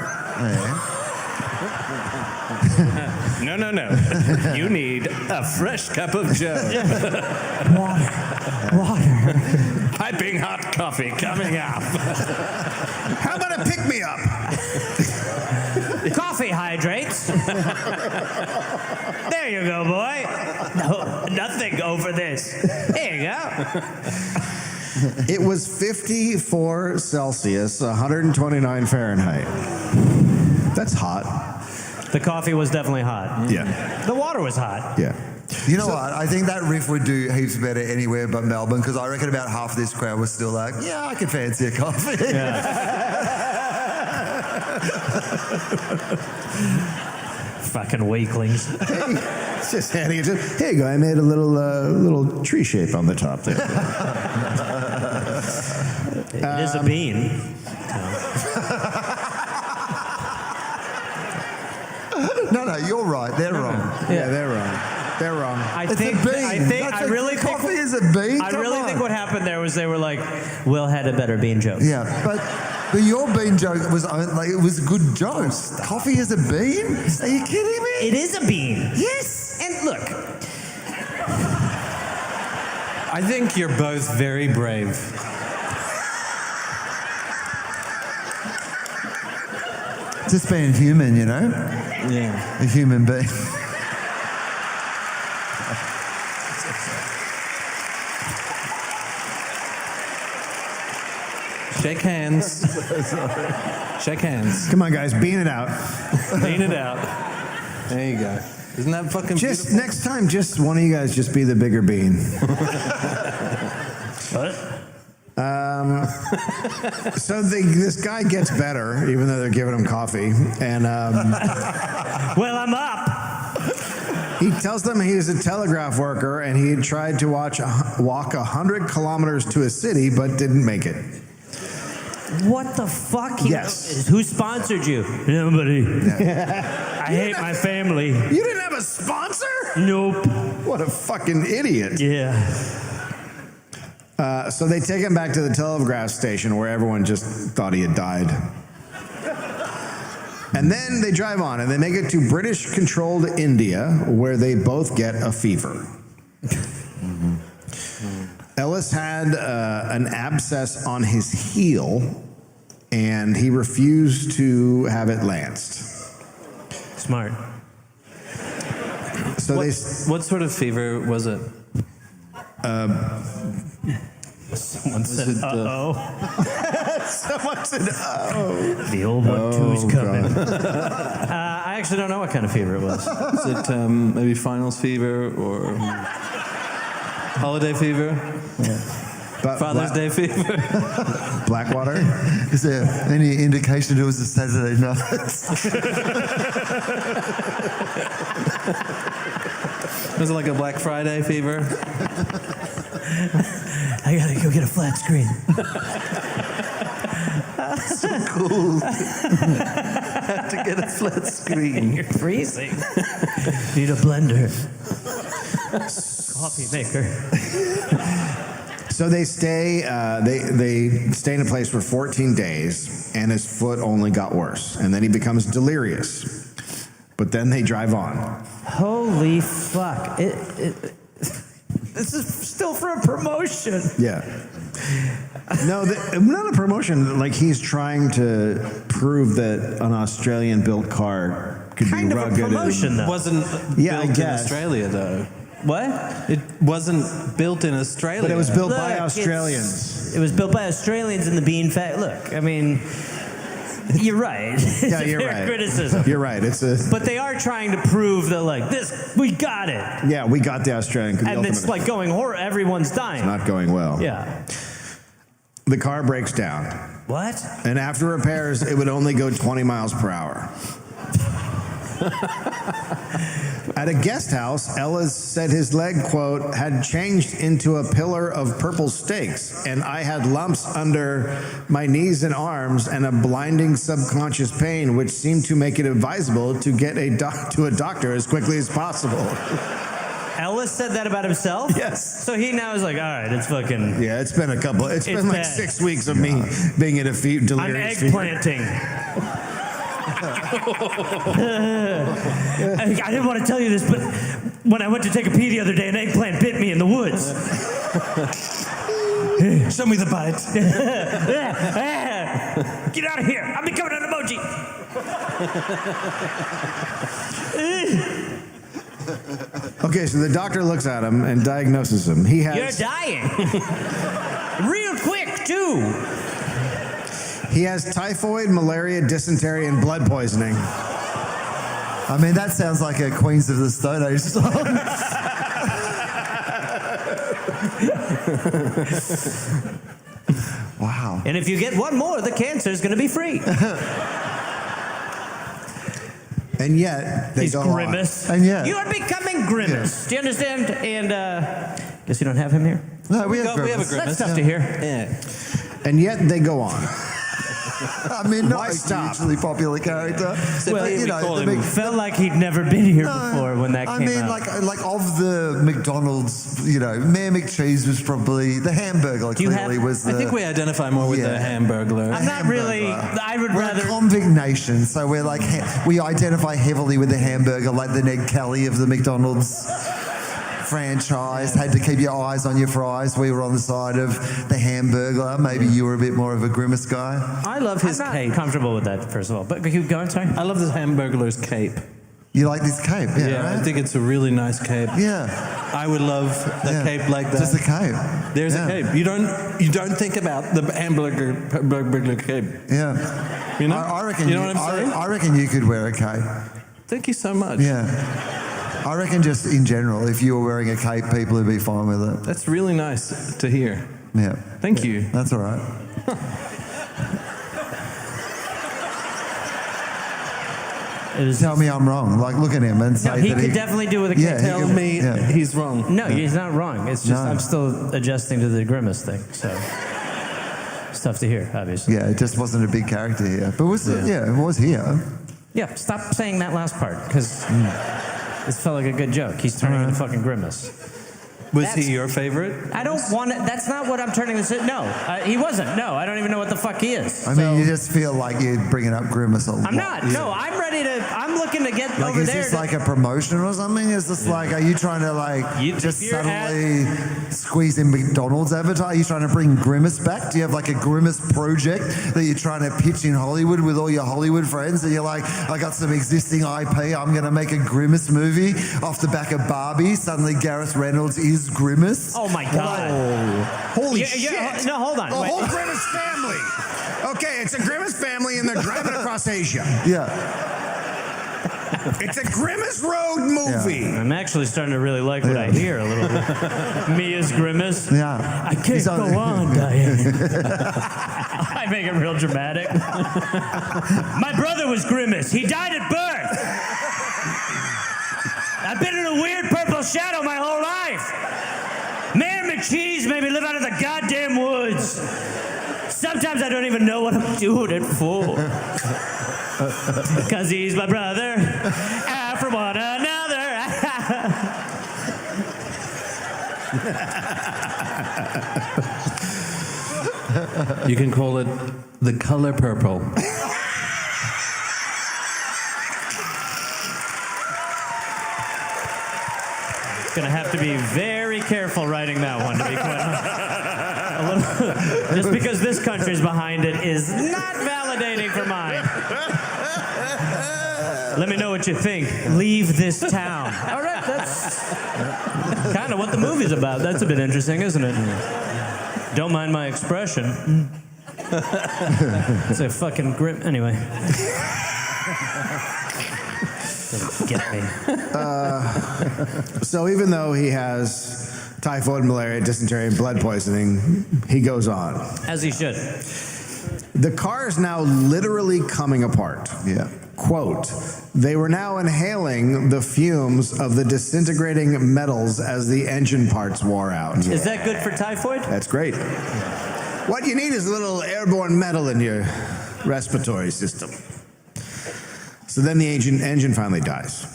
F: No. You need a fresh cup of joe.
D: Water.
F: Piping hot coffee coming up.
B: How about a pick-me-up?
D: Coffee carbohydrates. There you go, boy. No, nothing over this. There you go.
B: It was 54 Celsius, 129 Fahrenheit. That's hot.
D: The coffee was definitely hot.
B: Yeah.
D: The water was hot.
B: Yeah.
G: You know what? I think that riff would do heaps better anywhere but Melbourne, because I reckon about half of this crowd was still like, yeah, I could fancy a coffee.
D: Fucking weaklings.
B: It's just handing it to here you go. I made a little tree shape on the top there.
D: It is a bean.
G: No, you're right. They're wrong.
B: Yeah, they're wrong. They're wrong.
D: I
G: It's
D: think.
G: a bean.
D: I really think.
G: Coffee is a bean.
D: I
G: Come
D: really
G: on.
D: think what happened there was they were like, Will had a better bean joke.
G: Yeah, but your bean joke was like it was a good joke. Coffee is a bean? Are you kidding me?
D: It is a bean. Yes. And look,
F: I think you're both very brave.
G: Just being human, you know?
F: Yeah.
G: A human being.
F: Shake hands. Shake hands.
B: Come on, guys, bean it out.
F: Lean it out. There you go. Isn't that fucking
B: Just
F: beautiful?
B: next time, just one of you guys just be the bigger bean.
D: what?
B: So this guy gets better, even though they're giving him coffee, and
D: Well, I'm up.
B: he tells them he's a telegraph worker and he had tried to walk 100 kilometers to a city, but didn't make it.
D: What the fuck?
B: Yes.
D: Who sponsored you? Nobody. I hate my family.
B: You didn't have a sponsor?
D: Nope.
B: What a fucking idiot.
D: Yeah.
B: So they take him back to the telegraph station where everyone just thought he had died. And then they drive on and they make it to British-controlled India, where they both get a fever. Ellis had an abscess on his heel, and he refused to have it lanced.
D: Smart.
B: So
F: What sort of fever was it?
D: Someone said,
F: it,
D: uh-oh.
B: someone said, "Oh,
D: The old 1-2's coming.
B: God."
D: I actually don't know what kind of fever it was.
F: Was it maybe finals fever or holiday fever?
D: Yeah.
F: Father's Day fever?
B: Blackwater?
G: Is there any indication it was a Saturday night?
F: Was it like a Black Friday fever?
D: I gotta go get a flat screen.
G: So cool.
F: Had to get a flat screen.
D: You're freezing. Need a blender. Coffee maker.
B: So they stay in a place for 14 days, and his foot only got worse. And then he becomes delirious. But then they drive on.
D: Holy fuck. This is still for a promotion.
B: Yeah. No, not a promotion. Like, he's trying to prove that an Australian-built car could
D: Kind
B: be
D: of a
B: rugged.
D: promotion, though.
F: Wasn't
B: Yeah, I
F: built in
B: guess.
F: Australia, though.
D: What?
F: It wasn't built in Australia.
B: But it was built by
D: Look,
B: Australians.
D: It was built by Australians in the bean fat. Look, I mean, you're right. It's
B: Yeah,
D: a
B: you're
D: fair
B: right.
D: criticism.
B: You're right. It's a
D: But they are trying to prove that, like, this, we got it.
B: yeah. We got the Australian.
D: And it's like going horror. Everyone's dying.
B: not going well.
D: Yeah.
B: The car breaks down,
D: What?
B: and after repairs, it would only go 20 miles per hour. At a guest house, Ellis said his leg, quote, had changed into a pillar of purple stakes, and I had lumps under my knees and arms and a blinding subconscious pain, which seemed to make it advisable to get to a doctor as quickly as possible.
D: Ellis said that about himself?
B: Yes.
D: So he now is like, all right, it's fucking...
B: Yeah, it's been been like
D: bad.
B: 6 weeks of me being in a delirious
D: I'm eggplanting. I didn't want to tell you this, but when I went to take a pee the other day, an eggplant bit me in the woods.
F: Show me the bite.
D: Get out of here. I'm becoming an emoji.
B: Okay, so the doctor looks at him and diagnoses him. He
D: You're
B: has
D: dying. Real quick, too.
B: he has typhoid, malaria, dysentery, and blood poisoning.
G: I mean, that sounds like a Queens of the Stone Age song. Wow.
D: And if you get one more, the cancer is going to be free.
B: And yet, they
D: He's
B: go
D: Grimace.
G: And yet-
D: You are becoming Grimace. Do you understand? And guess you don't have him here?
G: No, we have
F: We have a
G: Grimace.
F: Grimace.
D: That's tough to hear.
F: Yeah.
B: And yet, they go on.
G: I mean, not
B: Why
G: a
B: stop?
G: hugely popular character.
F: Well,
G: But,
F: we call
G: the
F: him-
G: big-
D: Felt like he'd never been here
G: No,
D: before when that came
G: I mean,
D: out.
G: like of the McDonald's, Mayor McCheese was probably the hamburger.
D: Do you
G: Clearly
D: have-
G: was the.
F: I think we identify more with
G: Yeah.
F: the Hamburglar.
D: I'm not really. I would
G: We're
D: rather.
G: a convict nation, so we're like we identify heavily with the hamburger, like the Ned Kelly of the McDonald's franchise. Had to keep your eyes on your fries. We were on the side of the Hamburglar. Maybe you were a bit more of a Grimace guy.
F: I love his
D: I'm not
F: cape.
D: comfortable with that, first of all. But keep going, sorry.
F: I love the Hamburglar's cape.
G: You like this cape, yeah?
F: Yeah,
G: right?
F: I think it's a really nice cape.
G: Yeah,
F: I would love a
G: yeah.
F: cape like that.
G: Just a cape.
F: There's
G: Yeah.
F: a cape. You don't think about the hamburger cape.
G: Yeah.
F: You know?
G: I reckon.
F: You know what I'm saying?
G: I reckon you could wear a cape.
F: Thank you so much.
G: Yeah. I reckon just in general, if you were wearing a cape, people would be fine with it.
F: That's really nice to hear.
G: Yeah.
F: Thank you.
G: That's all right. Tell me I'm wrong. Like, look at him and say
D: No, he
G: that
D: could definitely do with a
G: Yeah,
D: cape.
G: he
F: Tell
G: could-
F: me
G: yeah.
F: he's wrong.
D: No, he's not wrong. It's just
G: No.
D: I'm still adjusting to the Grimace thing. So it's tough to hear, obviously.
G: Yeah, it just wasn't a big character here. But was it? Yeah, it was here.
D: Yeah, stop saying that last part because this felt like a good joke. He's turning into fucking Grimace.
F: Was
D: That's-
F: he your favorite?
D: I don't want to. That's not what I'm turning this. No, he wasn't. No, I don't even know what the fuck he is.
G: I mean, you just feel like you're bringing up Grimace a lot.
D: I'm not. No, I'm ready to. I'm looking to get
G: Like,
D: over
G: is
D: there.
G: this like a promotion or something? Is this like, are you trying to like just
D: if you're
G: suddenly squeeze in McDonald's advertising? Are you trying to bring Grimace back? Do you have like a Grimace project that you're trying to pitch in Hollywood with all your Hollywood friends? That you're like, I got some existing IP. I'm going to make a Grimace movie off the back of Barbie. Suddenly Gareth Reynolds is Grimace.
D: Oh my god!
B: Holy
D: Yeah,
B: shit!
D: yeah, no, hold on.
B: The
D: Wait.
B: whole Grimace family. Okay, it's a Grimace family, and they're driving across Asia.
G: Yeah.
B: It's a Grimace Road movie.
D: I'm actually starting to really like what I hear a little bit. Me as Grimace.
G: Yeah.
D: I can't
G: He's
D: go
G: on-
D: on, Diane. I make it real dramatic. My brother was Grimace. He died at birth. I've been in a weird purple shadow my whole life. Mayor McCheese made me live out in the goddamn woods. Sometimes I don't even know what I'm doing it for. Because he's my brother. From one another.
F: You can call it the color purple.
D: Gonna have to be very careful writing that one, to be quite honest. Just because this country's behind it is not validating for mine. Let me know what you think. Leave this town. All right, that's kind of what the movie's about. That's a bit interesting, isn't it? Don't mind my expression. It's a fucking grim. Anyway. Get me.
B: So even though he has typhoid, malaria, dysentery, and blood poisoning, he goes on.
D: As he should.
B: The car is now literally coming apart.
G: Yeah.
B: Quote, they were now inhaling the fumes of the disintegrating metals as the engine parts wore out.
D: Is that good for typhoid?
B: That's great. What you need is a little airborne metal in your respiratory system. So then the engine finally dies.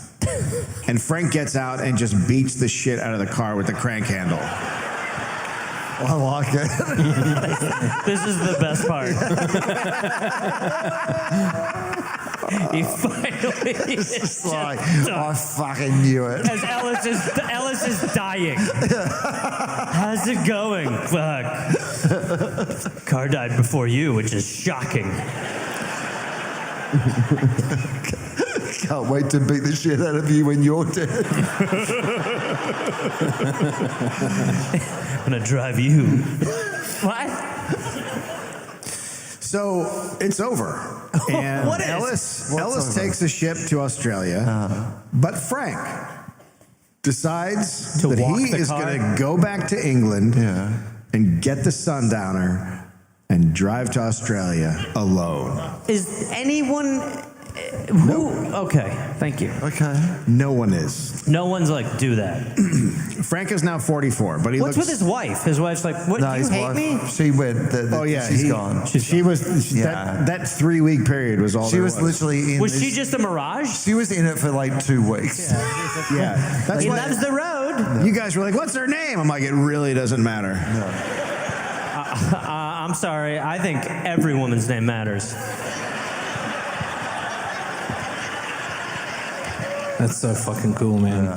B: And Frank gets out and just beats the shit out of the car with the crank handle.
G: I like it.
D: This is the best part. He finally is
G: Like,
D: just done.
G: I fucking knew it.
D: As Ellis is dying. How's it going? Fuck. Car died before you, which is shocking.
G: Can't wait to beat the shit out of you when you're dead.
D: I'm gonna drive you. What?
B: So it's over. And
D: What is?
B: Ellis takes a ship to Australia, but Frank decides
D: To
B: that
D: walk
B: he
D: the
B: is
D: car?
B: going to go back to England and get the Sundowner and drive to Australia alone.
D: Is anyone who? Okay, thank you.
G: Okay.
B: No one is.
D: No one's like, do that.
B: Frank is now 44, but he
D: What's
B: looks...
D: with his wife? His wife's like, what?
G: No,
D: You
G: his
D: hate
G: wife,
D: me?
G: she went. She's gone.
B: She was...
G: Yeah.
B: That 3-week period was all
G: She
B: there
G: was literally in.
D: Was
G: this-
D: she just a mirage?
G: She was in it for like 2 weeks.
B: Yeah. That's
D: He
B: why
D: loves the road.
B: you guys were like, what's her name? I'm like, it really doesn't matter.
D: I'm sorry. I think every woman's name matters.
F: That's so fucking cool, man.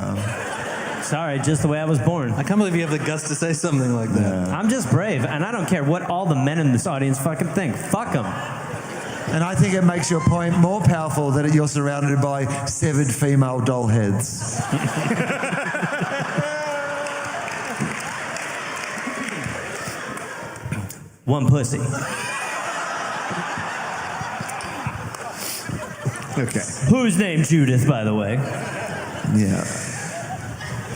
D: Sorry, just the way I was born.
F: I can't believe you have the guts to say something like that.
D: I'm just brave, and I don't care what all the men in this audience fucking think. Fuck them.
G: And I think it makes your point more powerful that you're surrounded by 7 female doll heads.
D: One pussy.
B: Okay.
D: Who's named Judith, by the way?
G: Yeah.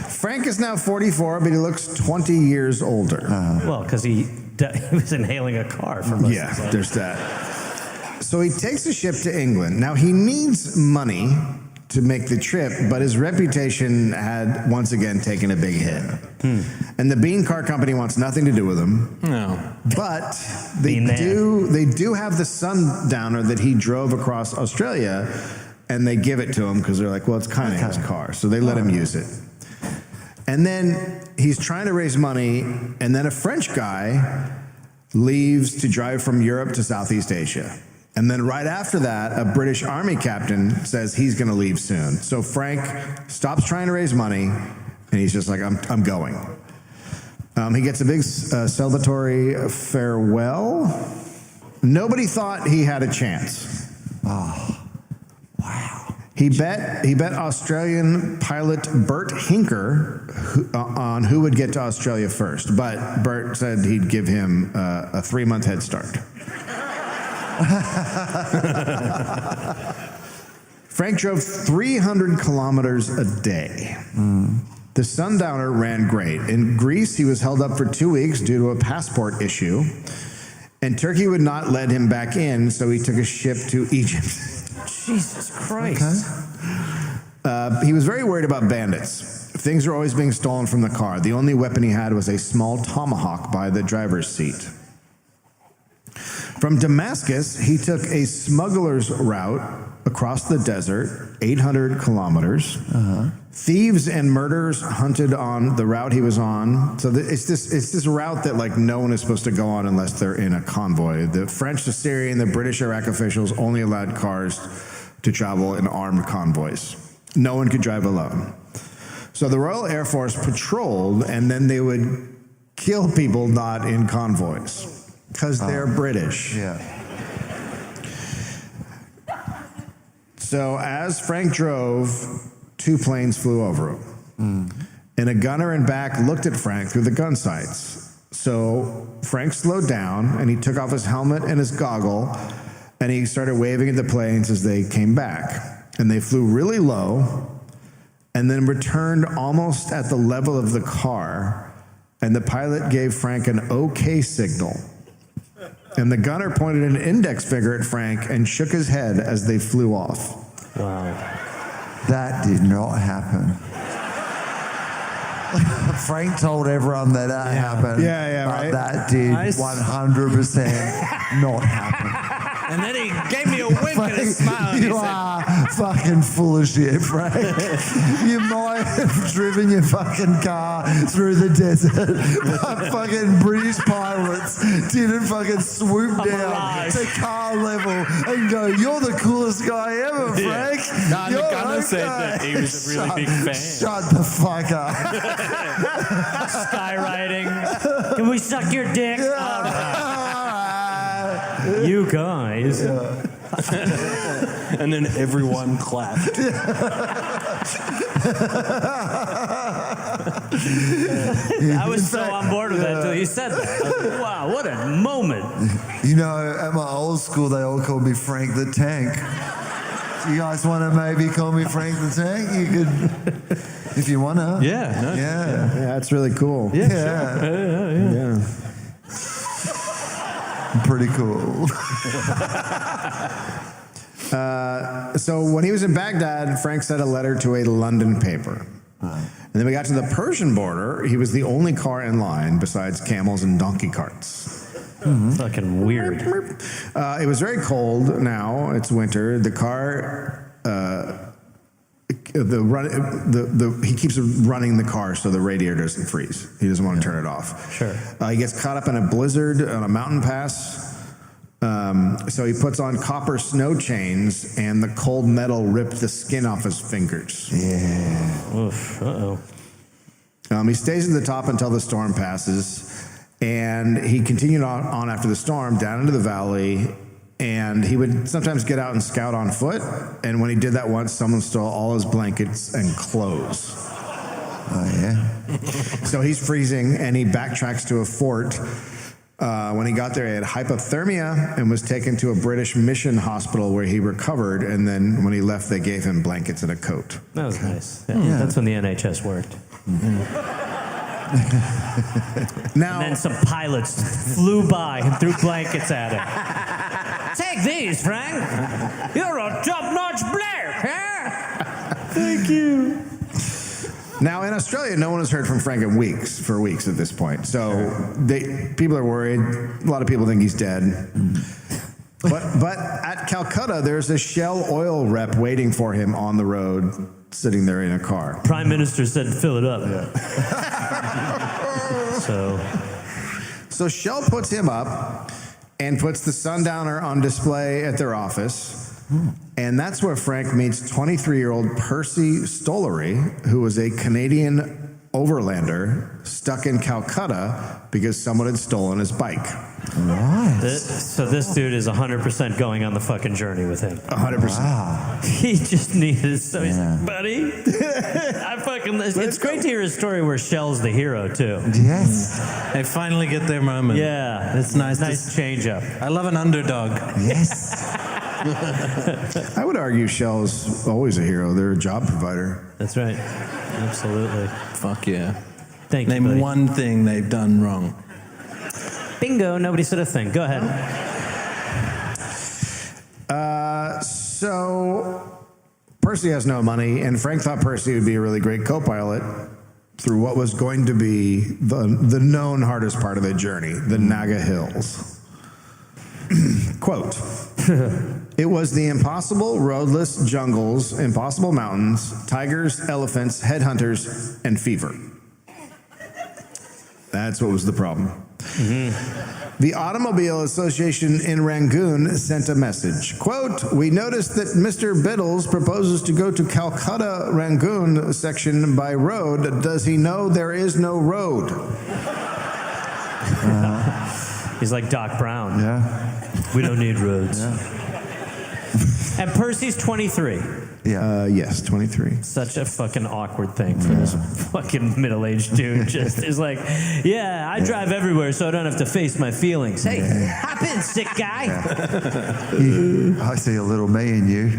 B: Frank is now 44, but he looks 20 years older.
D: Well, because he was inhaling a car for most of his life.
B: There's that. So he takes a ship to England. Now, he needs money to make the trip, but his reputation had once again taken a big hit. And the Bean Car Company wants nothing to do with him.
F: No.
B: But they
D: Bean Man.
B: do have the Sundowner that he drove across Australia, and they give it to him because they're like, well, it's kind of his car. So they let him use it. And then he's trying to raise money, and then a French guy leaves to drive from Europe to Southeast Asia. And then right after that, a British Army captain says he's going to leave soon. So Frank stops trying to raise money, and he's just like, I'm going. He gets a big celebratory farewell. Nobody thought he had a chance.
G: Oh, wow.
B: He bet Australian pilot Bert Hinker on who would get to Australia first, but Bert said he'd give him a 3-month head start. Frank drove 300 kilometers a day. The Sundowner ran great. In Greece, he was held up for 2 weeks due to a passport issue, and Turkey would not let him back in, so he took a ship to Egypt.
D: Jesus Christ.
B: He was very worried about bandits. Things were always being stolen from the car. The only weapon he had was a small tomahawk by the driver's seat. From Damascus, he took a smuggler's route across the desert, 800 kilometers. Thieves and murderers hunted on the route he was on. So it's this route that like no one is supposed to go on unless they're in a convoy. The French, the Syrian, the British, Iraq officials only allowed cars to travel in armed convoys. No one could drive alone. So the Royal Air Force patrolled, and then they would kill people not in convoys because they're British.
G: Yeah.
B: So as Frank drove, 2 planes flew over him. And a gunner in back looked at Frank through the gun sights. So Frank slowed down, and he took off his helmet and his goggle, and he started waving at the planes as they came back. And they flew really low, and then returned almost at the level of the car, and the pilot gave Frank an OK signal. And the gunner pointed an index finger at Frank and shook his head as they flew off.
D: Wow.
G: That did not happen. Frank told everyone that happened.
B: Yeah,
G: but
B: right.
G: that did 100% not happen.
F: And then he gave me a wink and a smile. And he
G: You
F: said,
G: are fucking full of shit, Frank. You might have driven your fucking car through the desert, but fucking British pilots didn't fucking swoop down to car level and go, "You're the coolest guy ever, Frank."
F: Nah, the
G: You're
F: gunner said that he was a really big fan.
G: Shut the fuck up.
D: Skywriting. Can we suck your dick? All right. You guys.
F: And then everyone clapped.
D: I was so on board with that until you said that. I was like, wow, what a moment.
G: You know, at my old school, they all called me Frank the Tank. You guys want to maybe call me Frank the Tank? You could, if you want to.
F: Yeah. No.
B: Yeah, that's really cool.
G: Yeah. Pretty cool.
B: So when he was in Baghdad, Frank sent a letter to a London paper. And then we got to the Persian border. He was the only car in line besides camels and donkey carts.
D: Fucking weird.
B: It was very cold now. It's winter. The car, he keeps running the car so the radiator doesn't freeze. He doesn't want to turn it off.
D: Sure.
B: He gets caught up in a blizzard on a mountain pass. So he puts on copper snow chains, and the cold metal ripped the skin off his fingers.
G: Yeah.
D: Oof. Uh-oh.
B: He stays at the top until the storm passes, and he continued on after the storm down into the valley, and he would sometimes get out and scout on foot, and when he did that once, someone stole all his blankets and clothes.
G: Oh, yeah.
B: So he's freezing, and he backtracks to a fort. When he got there, he had hypothermia and was taken to a British mission hospital where he recovered, and then when he left, they gave him blankets and a coat.
D: That was nice. Yeah. That's when the NHS worked.
B: Now,
D: And then some pilots flew by and threw blankets at him. Take these, Frank. You're a top-notch player, huh? Thank you.
B: Now in Australia, no one has heard from Frank for weeks at this point. So people are worried. A lot of people think he's dead. But at Calcutta, there's a Shell oil rep waiting for him on the road, sitting there in a car.
D: Prime Minister said fill it up. So
B: Shell puts him up and puts the Sundowner on display at their office. And that's where Frank meets 23-year-old Percy Stollery, who was a Canadian overlander stuck in Calcutta because someone had stolen his bike.
G: Right.
D: So this dude is 100% going on the fucking journey with him.
B: 100%.
G: Wow.
D: He just needed he's buddy. It's great to hear his story where Shell's the hero too.
G: Yes.
F: They finally get their moment.
D: Yeah,
F: It's nice.
D: Nice change up.
F: I love an underdog.
G: Yes.
B: I would argue Shell's always a hero. They're a job provider.
D: That's right. Absolutely.
F: Fuck yeah.
D: Thank you.
F: Name
D: Buddy.
F: one thing they've done wrong.
D: Bingo. Nobody said a thing. Go ahead.
B: So Percy has no money, and Frank thought Percy would be a really great co-pilot through what was going to be the known hardest part of the journey, the Naga Hills. Quote, it was the impossible roadless jungles, impossible mountains, tigers, elephants, headhunters, and fever. That's what was the problem. Mm-hmm. The Automobile Association in Rangoon sent a message. Quote, we noticed that Mr. Birtles proposes to go to Calcutta Rangoon section by road. Does he know there is no road?
D: He's like Doc Brown.
G: Yeah.
D: We don't need roads.
G: Yeah.
D: And Percy's 23.
G: Yeah.
B: Yes, 23.
D: Such a fucking awkward thing for this fucking middle-aged dude. Just is like, yeah, I drive everywhere so I don't have to face my feelings. Hey, hop in, sick guy.
G: I see a little me in you.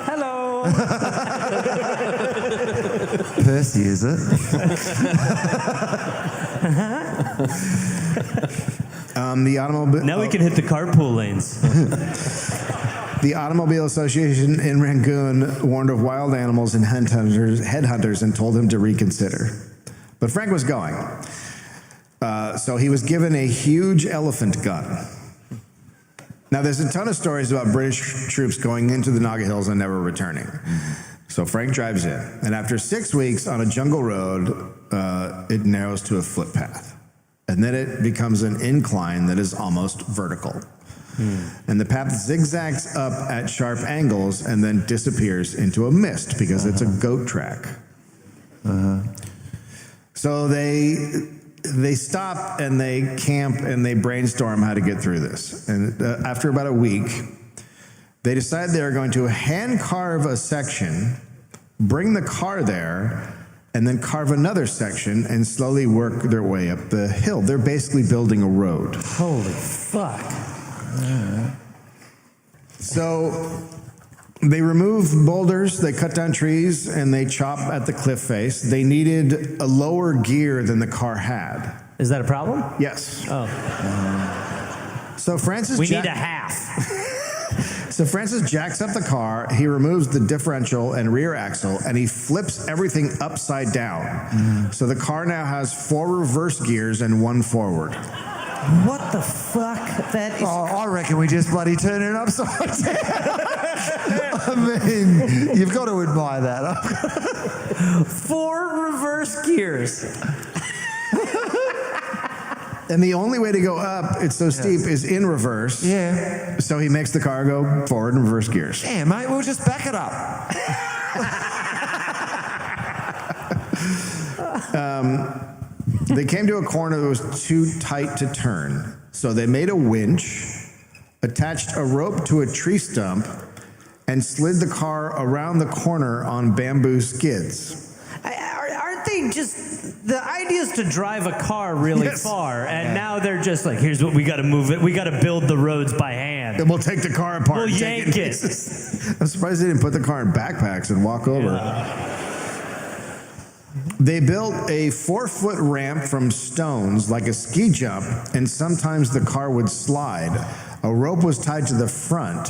D: Hello.
G: Percy, is it?
B: The automobile.
D: Now we can hit the carpool lanes.
B: The Automobile Association in Rangoon warned of wild animals and headhunters and told him to reconsider. But Frank was going. So he was given a huge elephant gun. Now, there's a ton of stories about British troops going into the Naga Hills and never returning. So Frank drives in. And after 6 weeks on a jungle road, it narrows to a footpath. And then it becomes an incline that is almost vertical. And the path zigzags up at sharp angles and then disappears into a mist because it's a goat track. So they they stop and they camp and they brainstorm how to get through this. And after about a week, they decide they are going to hand carve a section, bring the car there, and then carve another section and slowly work their way up the hill. They're basically building a road.
D: Holy fuck.
B: So they remove boulders, they cut down trees, and they chop at the cliff face. They needed a lower gear than the car had.
D: Is that a problem?
B: Yes.
D: Oh.
B: So Francis...
D: We need a half.
B: So Francis jacks up the car, he removes the differential and rear axle, and he flips everything upside down. So the car now has 4 reverse gears and 1 forward.
D: What the fuck? That is...
G: Oh, I reckon we just bloody turn it upside down. I mean, you've got to admire that.
D: 4 reverse gears.
B: And the only way to go up, it's so steep, is in reverse.
G: Yeah.
B: So he makes the car go forward in reverse gears.
G: Yeah, mate, we'll just back it up.
B: They came to a corner that was too tight to turn. So they made a winch, attached a rope to a tree stump, and slid the car around the corner on bamboo skids.
D: Aren't they just... The idea is to drive a car really far, and now they're just like, here's what we got to move it. We got to build the roads by hand.
B: And we'll take the car apart.
D: We'll
B: and
D: yank
B: take
D: it.
B: I'm surprised they didn't put the car in backpacks and walk over. They built a 4-foot ramp from stones like a ski jump, and sometimes the car would slide. A rope was tied to the front.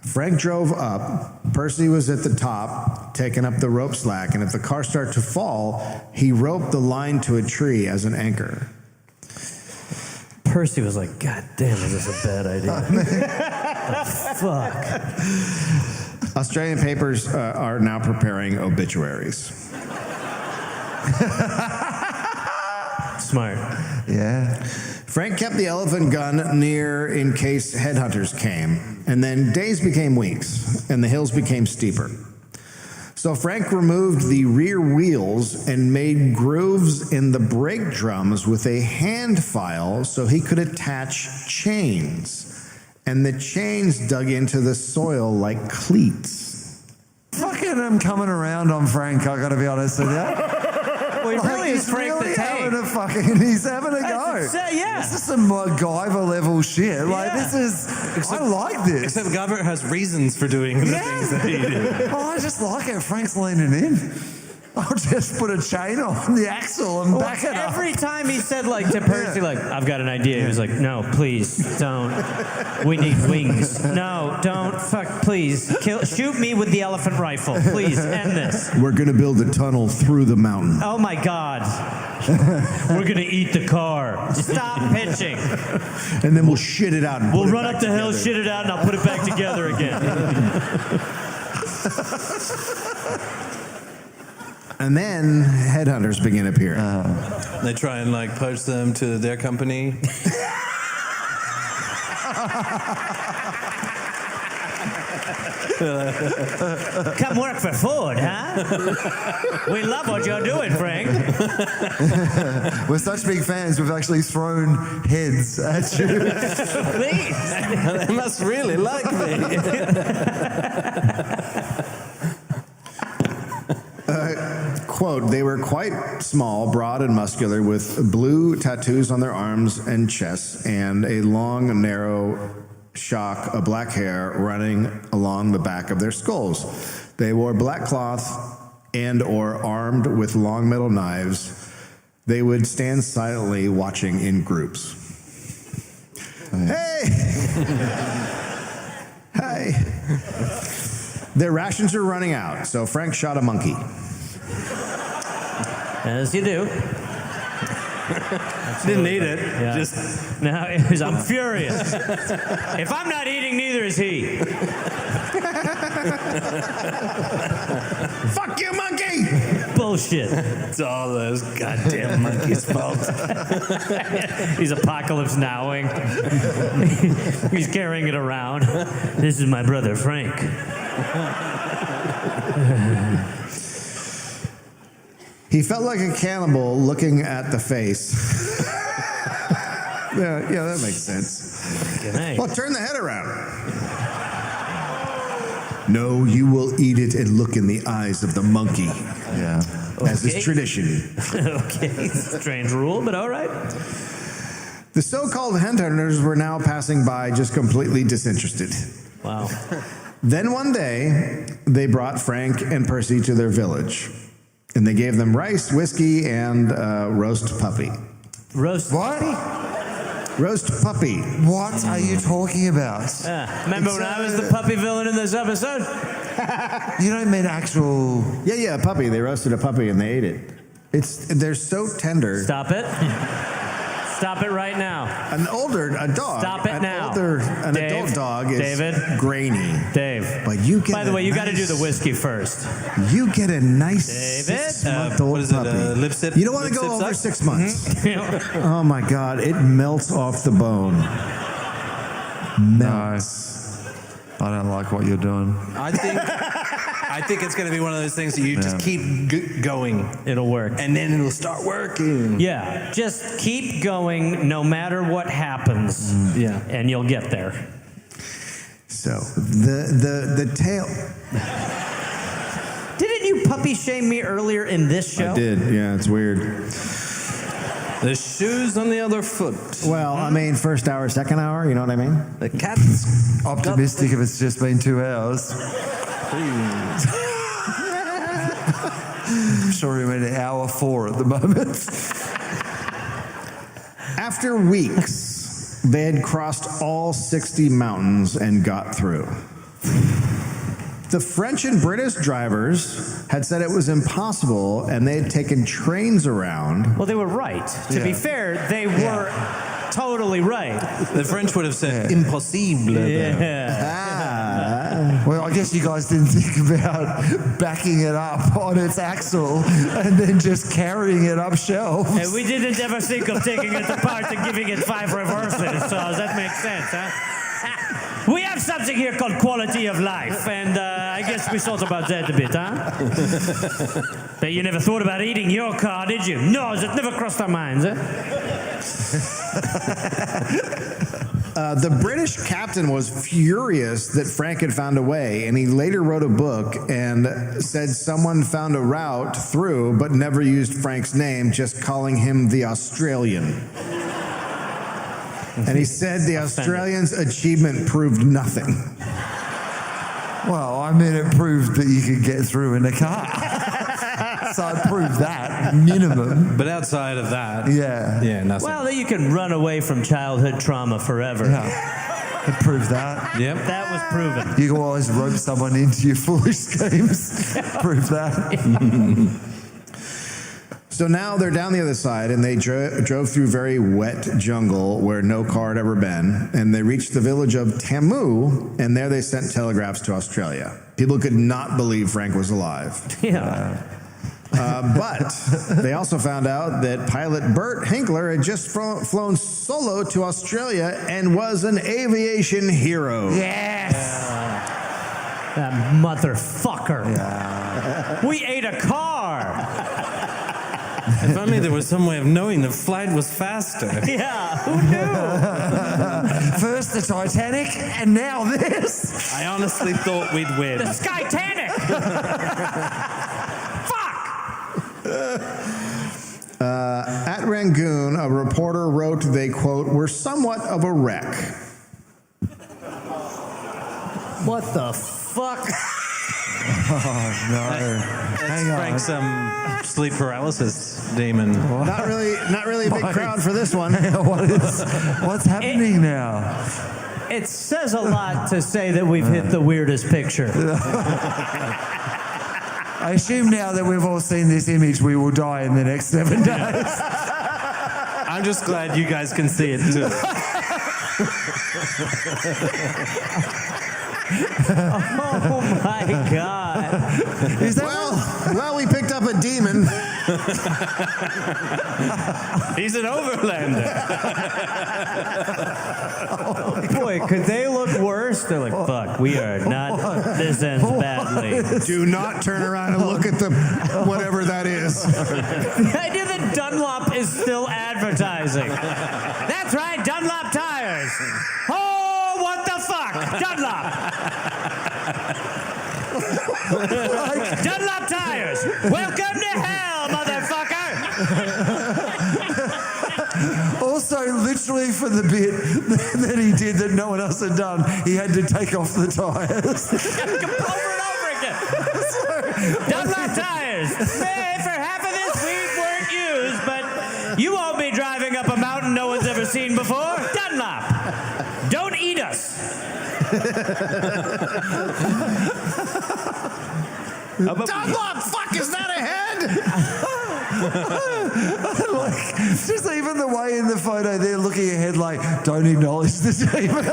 B: Frank drove up. Percy was at the top, taking up the rope slack, and if the car started to fall, he roped the line to a tree as an anchor.
D: Percy was like, God damn, is this a bad idea? Fuck.
B: Australian papers are now preparing obituaries.
D: Smart.
G: Yeah.
B: Frank kept the elephant gun near in case headhunters came, and then days became weeks, and the hills became steeper. So Frank removed the rear wheels and made grooves in the brake drums with a hand file so he could attach chains, and the chains dug into the soil like cleats.
G: Fucking I'm coming around on Frank, I gotta be honest with you.
D: Well, he really is Frank the Tank.
G: He's having a go.
D: Yeah.
G: This is some MacGyver level shit. Like, this is... I like this.
F: Except Gareth has reasons for doing the things that he did.
G: Oh, I just like it. Frank's leaning in. I'll just put a chain on the axle and back it up.
D: Every time he said, like, to Percy, like, I've got an idea. He was like, no, please, don't. We need wings. No, don't. Fuck, please. Shoot me with the elephant rifle. Please, end this.
B: We're going to build a tunnel through the mountain.
D: Oh, my God. We're going to eat the car. Stop pitching.
B: And then we'll shit it out.
D: We'll run up the hill, shit it out, and I'll put it back together again.
B: And then headhunters begin appearing.
F: They try and like poach them to their company.
D: Come work for Ford, huh? We love what you're doing, Frank.
G: We're such big fans, we've actually thrown heads at you.
D: Please.
F: They must really like me.
B: Quote, they were quite small, broad, and muscular, with blue tattoos on their arms and chests, and a long, narrow shock of black hair running along the back of their skulls. They wore black cloth and or armed with long metal knives. They would stand silently watching in groups. Hey! Hey! Their rations are running out, so Frank shot a monkey.
D: As you do.
F: Didn't need it.
D: Yeah.
F: Just
D: now I'm furious. If I'm not eating, neither is he.
B: Fuck you, monkey!
D: Bullshit.
F: it's all those goddamn monkeys' fault.
D: He's apocalypse nowing. He's carrying it around. This is my brother Frank.
B: He felt like a cannibal looking at the face. Yeah, that makes sense. Well, turn the head around. No, you will eat it and look in the eyes of the monkey.
E: Yeah.
B: As is tradition.
D: Okay, strange rule, but all right.
B: The so-called headhunters were now passing by just completely disinterested.
D: Wow.
B: Then one day, they brought Frank and Percy to their village. And they gave them rice, whiskey, and roast puppy.
D: Roast
E: What?
B: Roast puppy.
E: What are you talking about?
D: Remember when I was the puppy villain in this episode?
E: You don't mean actual...
B: Yeah, a puppy. They roasted a puppy and they ate it. They're so tender.
D: Stop it. Stop it right now.
B: A dog.
D: Stop it now.
B: An
D: Dave,
B: adult dog is
D: David,
B: grainy.
D: Dave.
B: But you get
D: By the way, you got to do the whiskey first.
B: You get a nice
D: David?
B: 6-month-old
F: What is it,
B: puppy.
F: lip sip?
B: You don't want to
F: Lip
B: go
F: sip
B: over
F: suck?
B: 6 months. Oh my God, it melts off the bone. Melts.
E: I don't like what you're doing.
F: I think it's going to be one of those things that you just keep going.
D: It'll work.
F: And then it'll start working.
D: Yeah, just keep going no matter what happens.
F: Yeah.
D: And you'll get there.
B: So the tail.
D: Didn't you puppy shame me earlier in this show?
B: I did. Yeah, it's weird.
F: The shoe's on the other foot.
B: Well, I mean, first hour, second hour. You know what I mean?
F: The cat's
E: Optimistic if it's just been 2 hours. I'm sure we're in hour 4 at the moment.
B: After weeks, they had crossed all 60 mountains and got through. The French and British drivers had said it was impossible, and they had taken trains around.
D: Well, they were right. To be fair, they were totally right.
F: The French would have said impossible.
E: Well, I guess you guys didn't think about backing it up on its axle and then just carrying it up shelves.
D: And we didn't ever think of taking it apart and giving it 5 reverses, so that makes sense, huh? We have something here called quality of life, and I guess we thought about that a bit, huh? But you never thought about eating your car, did you? No, that never crossed our minds, huh?
B: The British captain was furious that Frank had found a way, and he later wrote a book and said someone found a route through, but never used Frank's name, just calling him the Australian. And he said the Australians' achievement proved nothing.
E: Well, I mean, it proved that you could get through in a car. So it proved that, minimum.
F: But outside of that,
E: yeah,
F: nothing.
D: Well, you can run away from childhood trauma forever.
E: Yeah. It proved that.
F: Yep.
D: That was proven.
E: You can always rope someone into your foolish schemes. Prove that.
B: So now they're down the other side, and they drove through very wet jungle where no car had ever been, and they reached the village of Tamu, and there they sent telegraphs to Australia. People could not believe Frank was alive.
D: Yeah.
B: But they also found out that pilot Bert Hinkler had just flown solo to Australia and was an aviation hero.
D: Yes! That motherfucker. Yeah. We ate a car!
F: If only there was some way of knowing the flight was faster.
D: Yeah, who knew?
E: First the Titanic, and now this.
F: I honestly thought we'd win.
D: The Skytanic!
B: At Rangoon, a reporter wrote they, quote, were somewhat of a wreck.
D: What the fuck?
E: Oh, no.
F: That's Frank's sleep paralysis demon.
B: Not really a big crowd for this one.
E: What's happening now?
D: It says a lot to say that we've hit the weirdest picture.
E: I assume now that we've all seen this image, we will die in the next 7 days.
F: I'm just glad you guys can see it too.
D: Oh my God.
B: Well, we picked up a demon.
F: He's an overlander.
D: Oh boy, could they look worse? They're like, fuck, we are not. This ends badly.
B: Do not turn around and look at the whatever that is.
D: The idea that Dunlop is still advertising. That's right, Dunlop tires. Oh, what the fuck? Dunlop. Dunlop tires. Welcome to hell, motherfucker.
G: Also, literally for the bit that he did that no one else had done, he had to take off the tires.
D: Over and over again. Dunlop tires. Hey, for half of this week weren't used, but you won't be driving up a mountain no one's ever seen before. Dunlop. Don't eat us.
B: Dollop, fuck, is that a head?
G: Like, just even the way in the photo they're looking ahead like, don't acknowledge this even.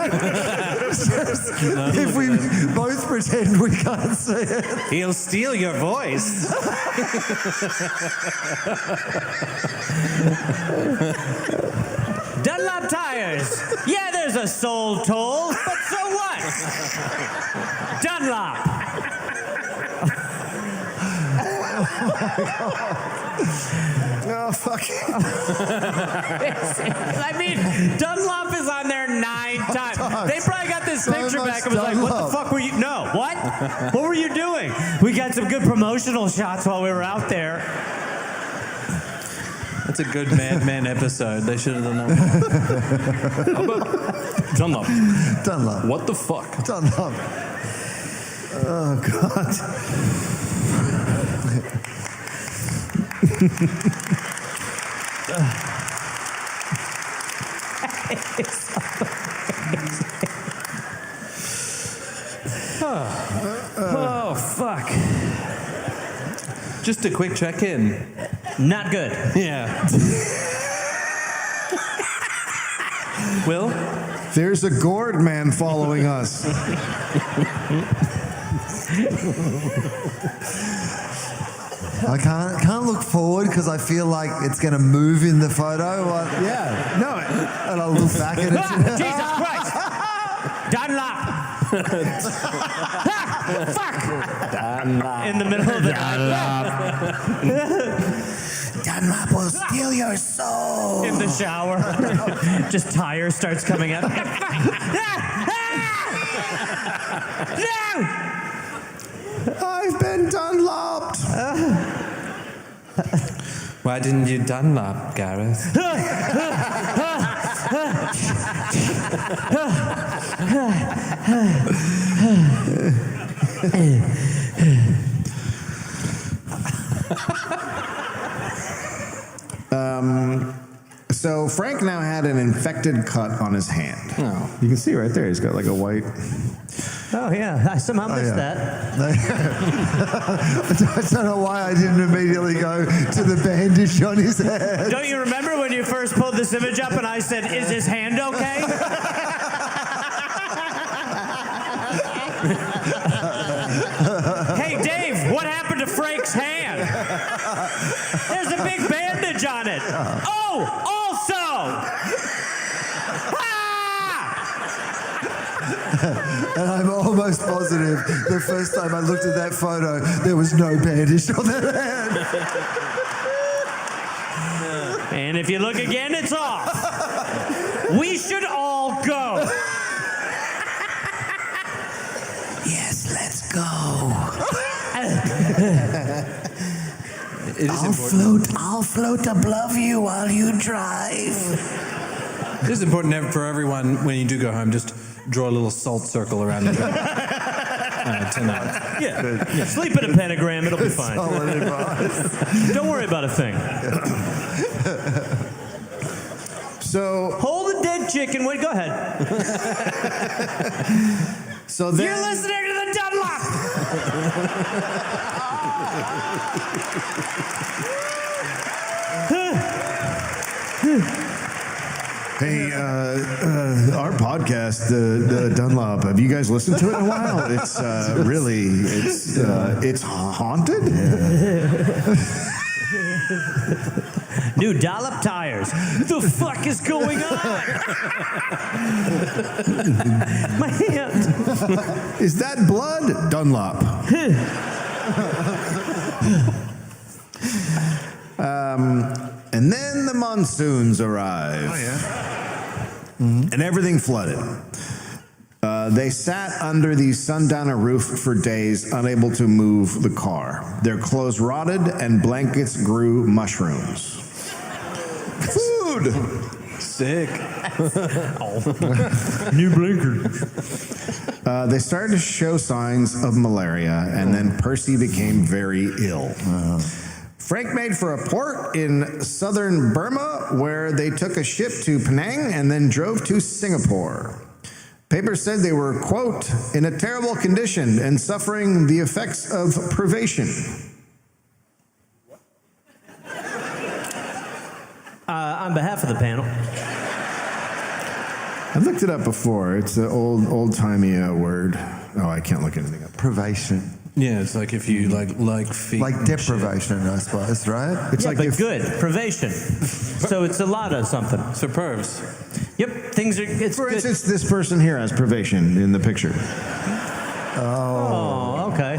G: If we both pretend we can't see it.
F: He'll steal your voice.
D: Dunlop tires. Yeah, there's a soul toll, but so what? Dunlop.
B: Oh, fuck.
D: I mean, Dunlop is on there 9 times. They probably got this picture back and was like, what the fuck were you? No, what? What were you doing? We got some good promotional shots while we were out there.
F: That's a good Mad Men episode. They should have done that. How about Dunlop?
G: Dunlop.
F: What the fuck?
G: Dunlop. Oh, God.
D: Oh, fuck.
F: Just a quick check-in.
D: Not good.
F: Yeah. Will?
B: There's a gourd man following us.
G: I can't look forward because I feel like it's going to move in the photo.
B: Yeah, no.
G: And I'll look back at it.
D: Jesus Christ! Dunlop! Fuck!
B: Dunlop.
D: In the middle of the
G: Dunlop will steal your soul.
D: In the shower. Just tire starts coming out. No!
G: I've been Dunlopped.
F: Why didn't you Dunlop, Gareth?
B: So Frank now had an infected cut on his hand.
F: Oh.
B: You can see right there, he's got like a white...
D: Oh, yeah. I somehow missed that.
G: I don't know why I didn't immediately go to the bandage on his head.
D: Don't you remember when you first pulled this image up and I said, is his hand okay? Hey, Dave, what happened to Frank's hand? There's a big bandage on it. Oh, also!
G: And I'm almost positive the first time I looked at that photo, there was no bandage on that hand.
D: And if you look again, it's off. We should all go.
G: Yes, let's go. I'll float above you while you drive.
F: It is important for everyone, when you do go home, just draw a little salt circle around the tonight.
D: Yeah. Sleep in a pentagram, it'll be fine. Don't worry about a thing.
B: So...
D: Hold a dead chicken. Wait, go ahead.
B: So then...
D: You're listening to the Dunlop!
B: Hey, our podcast, the Dunlop. Have you guys listened to it in a while? It's really, it's haunted.
D: New Dollop tires. The fuck is going on? My hand.
B: Is that blood? Dunlop. monsoons arrive.
G: Oh, yeah.
B: And everything flooded. They sat under the Sundowner roof for days, unable to move the car. Their clothes rotted and blankets grew mushrooms. Food!
F: Sick.
D: New blinker.
B: They started to show signs of malaria, and then Percy became very ill. Frank made for a port in southern Burma, where they took a ship to Penang and then drove to Singapore. Papers said they were, quote, in a terrible condition and suffering the effects of privation.
D: On behalf of the panel.
B: I looked it up before. It's an old-timey word. Oh, I can't look anything up.
G: Privation.
F: Yeah, it's like if you like feet.
G: Like deprivation, I suppose, right?
B: It's
D: Yeah,
B: like
D: but
B: if,
D: good. Privation. So it's a lot of something.
F: So pervs.
D: Yep, things are, it's
B: for
D: good.
B: instance, this person here has privation in the picture.
D: Oh, okay.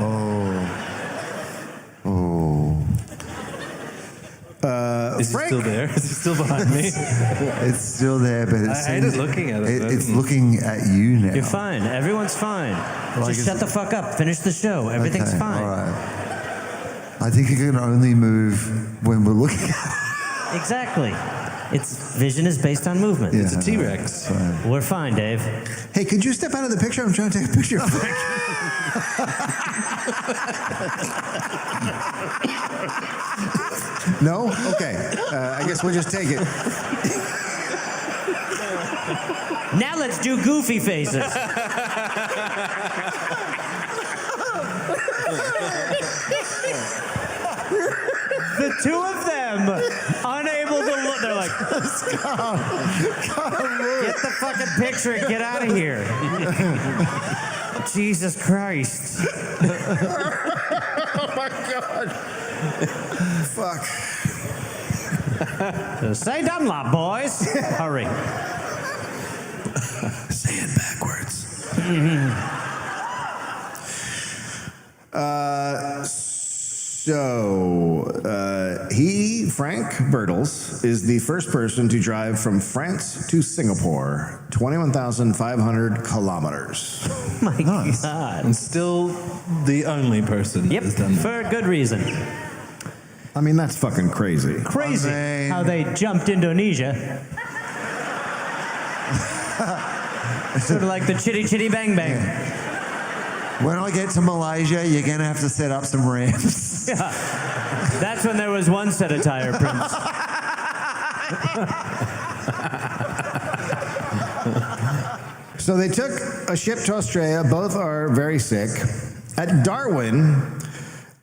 F: Is
B: Frank-
F: he still there? Is he still behind me?
G: It's still there, but
F: I hated looking at it.
G: It's looking at you now.
D: You're fine. Everyone's fine.
G: Like
D: Just shut the fuck up. Finish the show. Everything's
G: Okay,
D: fine.
G: All right. I think you can only move when we're looking at it.
D: Exactly. Its vision is based on movement.
G: Yeah,
F: It's a T-Rex.
D: We're fine, Dave.
B: Hey, could you step out of the picture? I'm trying to take a picture of Frank. No? Okay. I guess we'll just take it.
D: Now let's do goofy faces. The two of them, unable to look, they're like, get the fucking picture and get out of here. Jesus Christ.
B: Oh my God. Fuck.
D: Say Dunlop, boys. Hurry.
B: Say it backwards. Frank Birtles, is the first person to drive from France to Singapore, 21,500 kilometers.
D: Oh my God.
F: And still the only person
D: Yep,
F: that has done that.
D: for a good reason.
B: I mean, that's fucking crazy.
D: Crazy
G: mean-
D: how they jumped Indonesia. Sort of like the chitty chitty bang bang.
G: When I get to Malaysia, you're going to have to set up some ramps.
D: Yeah. That's when there was one set of tire prints.
B: So they took a ship to Australia. Both are very sick. At Darwin,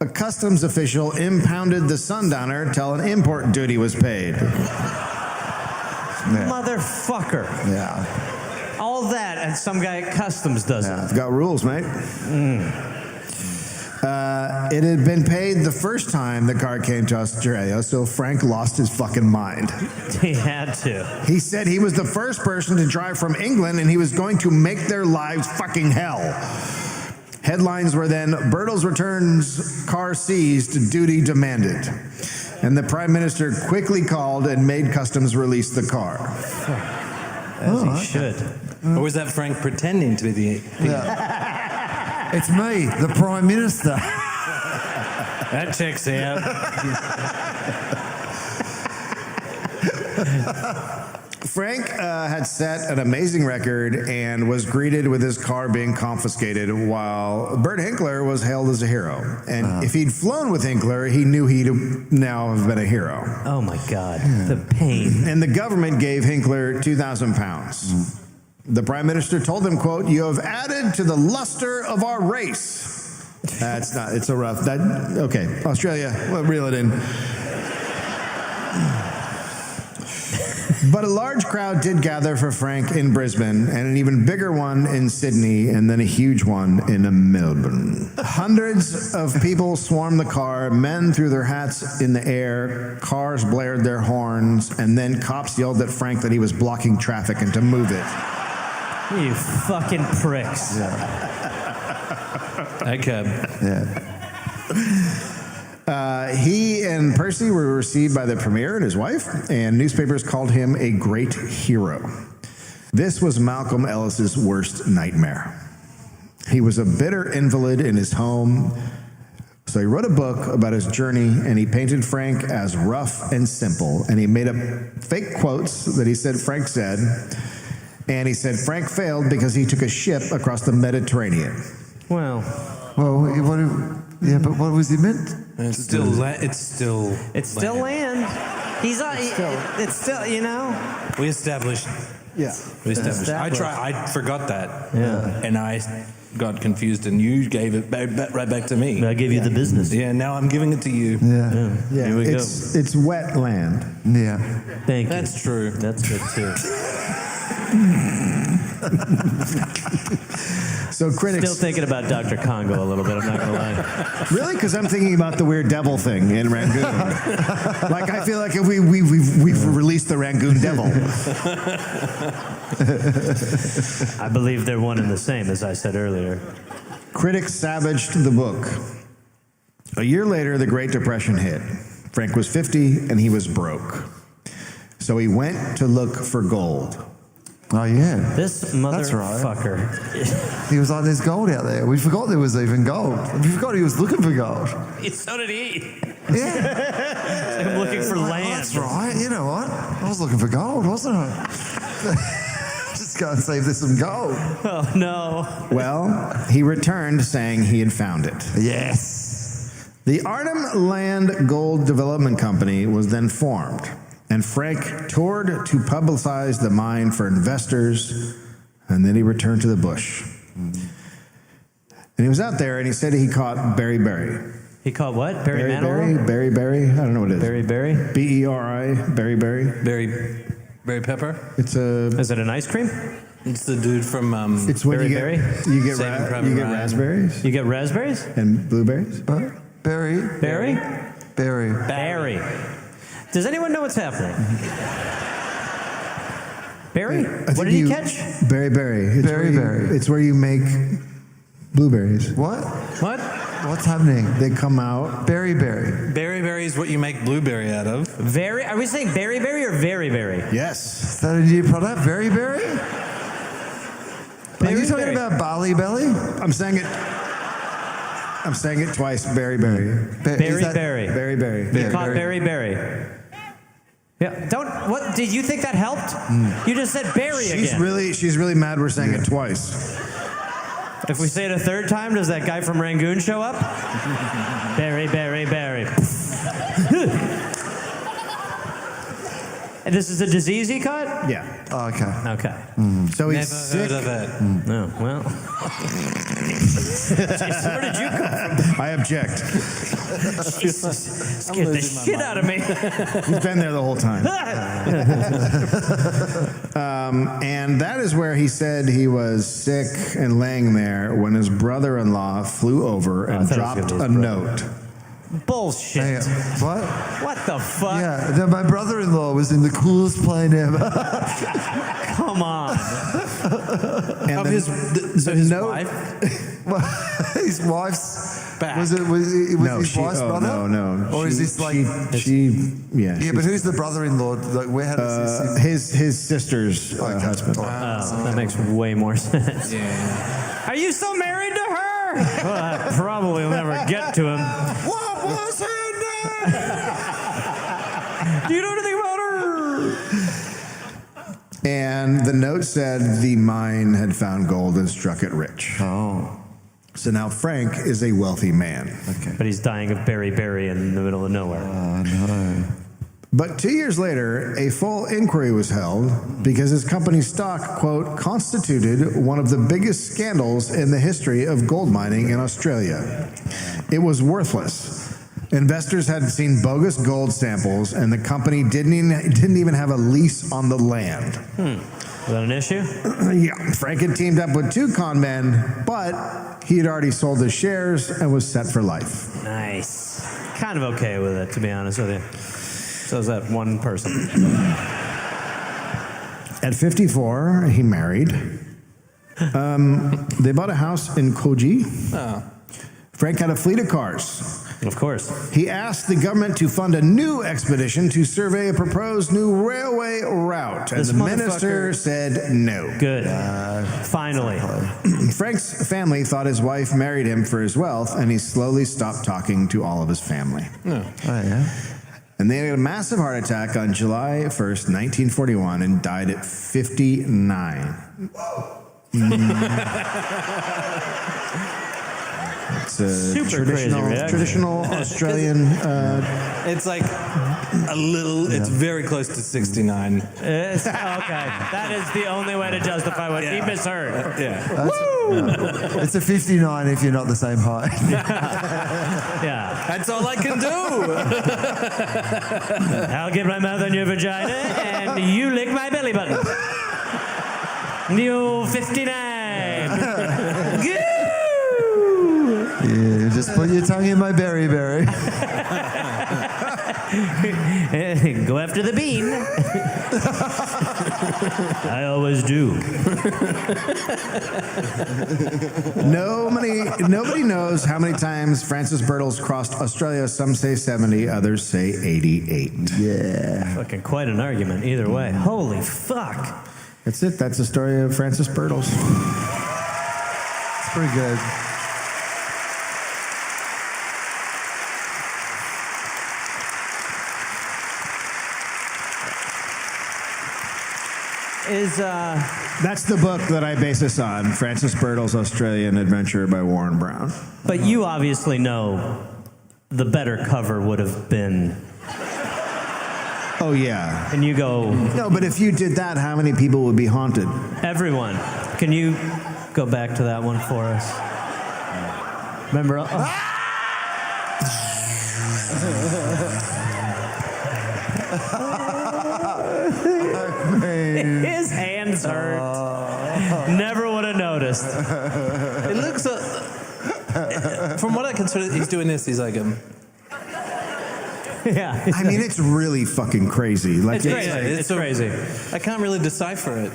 B: a customs official impounded the Sundowner till an import duty was paid.
D: Motherfucker.
G: Yeah.
D: All that, and some guy at customs does it.
B: I've got rules, mate. It had been paid the first time the car came to Australia, so Frank lost his fucking mind.
D: He had to.
B: He said he was the first person to drive from England and he was going to make their lives fucking hell. Headlines were then, Birtles returns, car seized, duty demanded. And the Prime Minister quickly called and made customs release the car.
D: As he should.
F: Or was that Frank pretending to be the...
G: It's me, the Prime Minister.
D: That checks out.
B: Frank had set an amazing record and was greeted with his car being confiscated, while Bert Hinkler was hailed as a hero. And if he'd flown with Hinkler, he knew he'd now have been a hero.
D: Oh my God. The pain.
B: And the government gave Hinkler 2,000 pounds. The Prime Minister told him, quote, "You have added to the luster of our race." That's not, it's a rough, okay, Australia, well, reel it in. But a large crowd did gather for Frank in Brisbane, and an even bigger one in Sydney, and then a huge one in Melbourne. Hundreds of people swarmed the car, men threw their hats in the air, cars blared their horns, and then cops yelled at Frank that he was blocking traffic and to move it.
D: You fucking pricks.
F: Okay.
G: Yeah.
B: He and Percy were received by the premier and his wife, and newspapers called him a great hero. This was Malcolm Ellis's worst nightmare. He was a bitter invalid in his home, so he wrote a book about his journey, and he painted Frank as rough and simple, and he made up fake quotes that he said Frank said, and he said Frank failed because he took a ship across the Mediterranean.
D: Well,
G: but what was he meant?
F: It's still land.
D: He's on. It's still, you know.
F: We established.
B: Yeah.
F: We established. I forgot that.
D: Yeah.
F: And I got confused, and you gave it right back to me.
D: I gave you the business.
F: Yeah. Now I'm giving it to you.
G: Yeah.
F: Here we go.
B: It's wet land.
G: Yeah.
D: Thank you.
F: That's true.
D: That's good too.
B: So critics...
D: Still thinking about Dr. Congo a little bit, I'm not going to lie.
B: Really? Because I'm thinking about the weird devil thing in Rangoon. Like, I feel like we've released the Rangoon devil.
D: I believe they're one and the same, as I said earlier.
B: Critics savaged the book. A year later, the Great Depression hit. Frank was 50, and he was broke. So he went to look for gold.
G: Oh, yeah.
D: This motherfucker.
G: He was like, there's gold out there. We forgot there was even gold. We forgot he was looking for gold.
D: So did he.
G: Yeah.
D: I'm looking for land.
G: That's right. You know what? I was looking for gold, wasn't I? Just go and see if there's some gold.
D: Oh, no.
B: Well, he returned saying he had found it.
G: Yes.
B: The Arnhem Land Gold Development Company was then formed, and Frank toured to publicize the mine for investors, and then he returned to the bush. And he was out there, and he said he caught berry.
D: He caught what? Barry Manilow?
B: Berry. I don't know what it is.
D: Berry?
B: Beri, berry.
F: Berry pepper.
B: It's a.
D: Is it an ice cream?
F: It's the dude from.
B: It's when
D: Berry?
B: you get
F: Saving Private Ryan.
B: raspberries.
D: You get raspberries?
B: And blueberries.
G: Berry.
D: Does anyone know what's happening? Barry? What did he catch?
B: Berry. It's
G: Berry.
B: It's where you make blueberries.
G: What? What's happening?
B: They come out.
G: Berry.
F: Berry is what you make blueberry out of.
D: Are we saying berry or very?
B: Yes.
G: Is that a new product? Berry? Are you talking about barley belly?
B: I'm saying it twice. Berry.
D: Berry.
B: Berry.
D: You caught berry. Yeah. What did you think that helped? You just said berry again.
B: She's really mad we're saying it twice.
D: If we say it a third time, does that guy from Rangoon show up? Berry. And this is a disease he caught?
B: Yeah.
G: Oh, okay.
B: So he's
F: Never
B: sick.
F: heard of it.
D: No, well. Jeez, where did you come from?
B: I object.
D: Jesus. Scared the shit out of me.
B: He's been there the whole time. And that is where he said he was sick and laying there when his brother-in-law flew over and dropped a note.
D: Bullshit.
G: What?
D: What the fuck?
G: Yeah, my brother-in-law was in the coolest plane ever.
D: Come on.
B: And
F: His
B: note,
F: wife?
G: His wife's
F: Back.
G: Was his wife's brother?
B: No.
G: Or is this like
B: Yeah,
G: but who's the brother-in-law? Like, where how does this?
B: his sister's husband.
D: That makes way more sense.
F: Yeah.
D: Are you still married to her? Well, I probably will never get to him.
G: What was her name?
D: Do you know anything about her?
B: And the note said the mine had found gold and struck it rich.
G: Oh.
B: So now Frank is a wealthy man.
G: Okay.
D: But he's dying of berry in the middle of nowhere.
G: Oh, no.
B: But 2 years later, a full inquiry was held because his company's stock, quote, constituted one of the biggest scandals in the history of gold mining in Australia. It was worthless. Investors had seen bogus gold samples, and the company didn't even have a lease on the land.
D: Is that an issue?
B: Yeah, Frank had teamed up with 2 con men, but he had already sold his shares and was set for life.
D: Nice. Kind of okay with it, to be honest with you. So is that one person.
B: At 54, he married. They bought a house in Koji.
F: Oh.
B: Frank had a fleet of cars.
D: Of course.
B: He asked the government to fund a new expedition to survey a proposed new railway route, and
D: This
B: the minister
D: motherfucker-
B: said no.
D: Good. Finally.
B: Frank's family thought his wife married him for his wealth, and he slowly stopped talking to all of his family.
G: Oh, yeah.
B: And they had a massive heart attack on July 1st, 1941, and died at 59. It's a
D: Super crazy reaction.
B: traditional Australian.
F: It's like a little. It's very close to 69.
D: Okay. That is the only way to justify what he misheard.
F: Yeah.
G: It's a 59 if you're not the same height.
D: Yeah.
F: That's all I can do.
D: I'll get my mouth on your vagina and you lick my belly button. New 59. Goo!
G: Yeah, just put your tongue in my berry.
D: Go after the bean. I always do.
B: Nobody knows how many times Francis Birtles crossed Australia. Some say 70, others say 88.
G: Yeah.
D: Fucking quite an argument either way. Holy fuck.
B: That's it. That's the story of Francis Birtles.
G: It's pretty good.
B: That's the book that I base this on, Francis Birtles' Australian Adventure by Warren Brown.
D: But you obviously know the better cover would have been.
B: Oh, yeah.
D: And you go,
B: No, but if you did that, how many people would be haunted?
D: everyone. Can you go back to that one for us? Remember? His hands hurt. Never would have noticed.
F: It looks. From what I consider, he's doing this. He's like
D: Yeah.
B: I mean, it's really fucking crazy. Like,
D: It's crazy. It's crazy.
F: I can't really decipher it,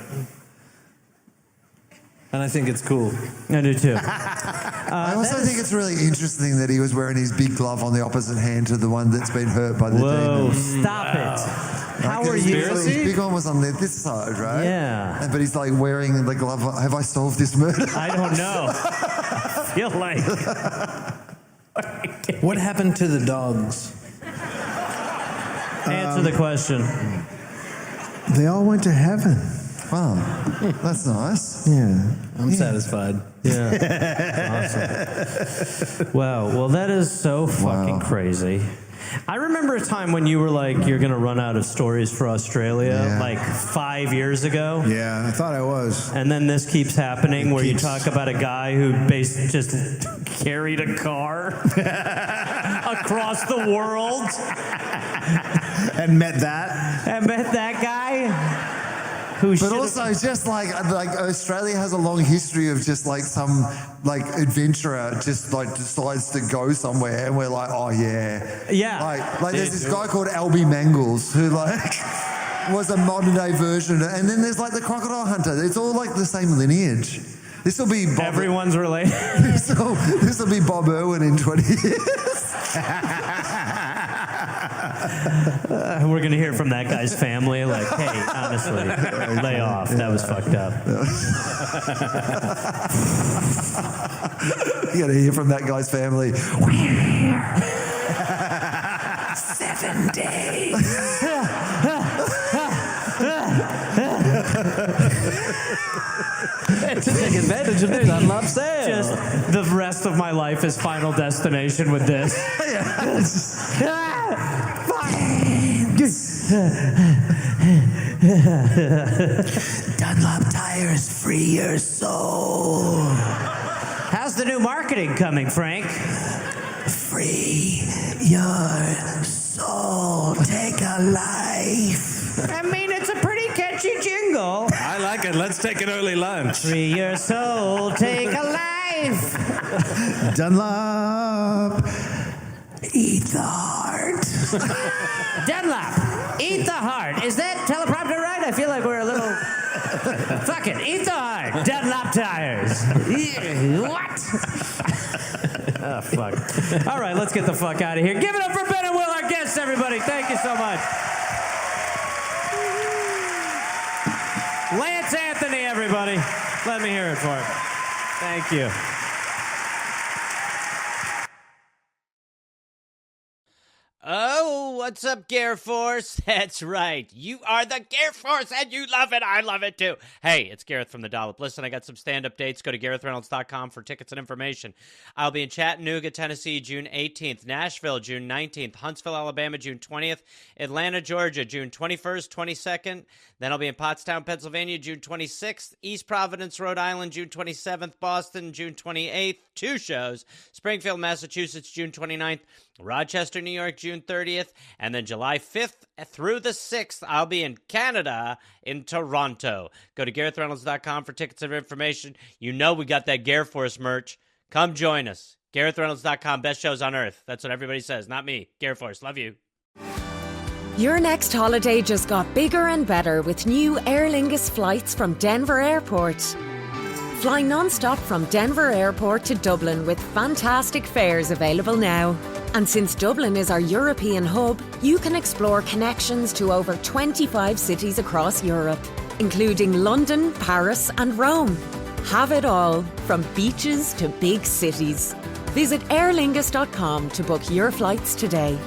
F: and I think it's cool.
D: I do too.
G: I also think it's really interesting that he was wearing his big glove on the opposite hand to the one that's been hurt by the
D: Whoa,
G: demon.
D: stop it. How are
G: His
D: you?
G: big one was on this side, right?
D: Yeah.
G: But he's like wearing the glove. Have I solved this murder?
D: I don't know. I feel like.
F: What happened to the dogs?
D: Answer the question.
B: They all went to heaven.
G: Wow, that's nice.
B: Yeah.
F: I'm satisfied.
D: Yeah. Awesome. Wow. Well, that is so fucking crazy. I remember a time when you were like, you're going to run out of stories for Australia, like 5 years ago.
B: Yeah, I thought I was.
D: And then this keeps happening where you talk about a guy who just carried a car across the world.
B: And met that
G: But
D: guy.
G: also, just like Australia has a long history of just like some like adventurer just like decides to go somewhere, and we're like, oh yeah, Like there's this guy called Albie Mangles who like was a modern day version, and then there's like the crocodile hunter. It's all like the same lineage. This will be Bob.
D: Everyone's related.
G: This will be Bob Irwin in 20 years.
D: We're going to hear from that guy's family like, hey, honestly, lay off. That was fucked up.
G: You got to hear from that guy's family.
D: 7 days.
F: To take advantage of the Dunlop sale.
D: Just the rest of my life is Final Destination with this.
K: Dunlop tires, free your soul.
D: How's the new marketing coming, Frank?
K: Free your soul. Take a life.
D: I mean, it's a pretty catchy jingle.
F: I like it. Let's take an early lunch.
D: Free your soul, take a life.
B: Dunlop.
K: Eat the heart.
D: Dunlop, eat the heart. Is that teleprompter right? I feel like we're a little... Fuck it, eat the heart. Dunlop tires. What? Oh, fuck. All right, let's get the fuck out of here. Give it up for Ben and Will, our guests, everybody. Thank you so much. Lance Anthony, everybody. Let me hear it for him. Thank you.
C: Oh, what's up, Gear Force? That's right. You are the Gear Force, and you love it. I love it, too. Hey, it's Gareth from the Dollop. Listen, I got some stand-up dates. Go to GarethReynolds.com for tickets and information. I'll be in Chattanooga, Tennessee, June 18th. Nashville, June 19th. Huntsville, Alabama, June 20th. Atlanta, Georgia, June 21st, 22nd. Then I'll be in Pottstown, Pennsylvania, June 26th. East Providence, Rhode Island, June 27th. Boston, June 28th. 2 shows. Springfield, Massachusetts, June 29th. Rochester, New York, June 30th. And then July 5th through the 6th, I'll be in Canada, in Toronto. Go to GarethReynolds.com for tickets and information. You know we got that Gear Force merch. Come join us. GarethReynolds.com, best shows on earth. That's what everybody says, not me. Gear Force, love you.
L: Your next holiday just got bigger and better with new Aer Lingus flights from Denver Airport. Fly non-stop from Denver Airport to Dublin with fantastic fares available now. And since Dublin is our European hub, you can explore connections to over 25 cities across Europe, including London, Paris, and Rome. Have it all, from beaches to big cities. Visit aerlingus.com to book your flights today.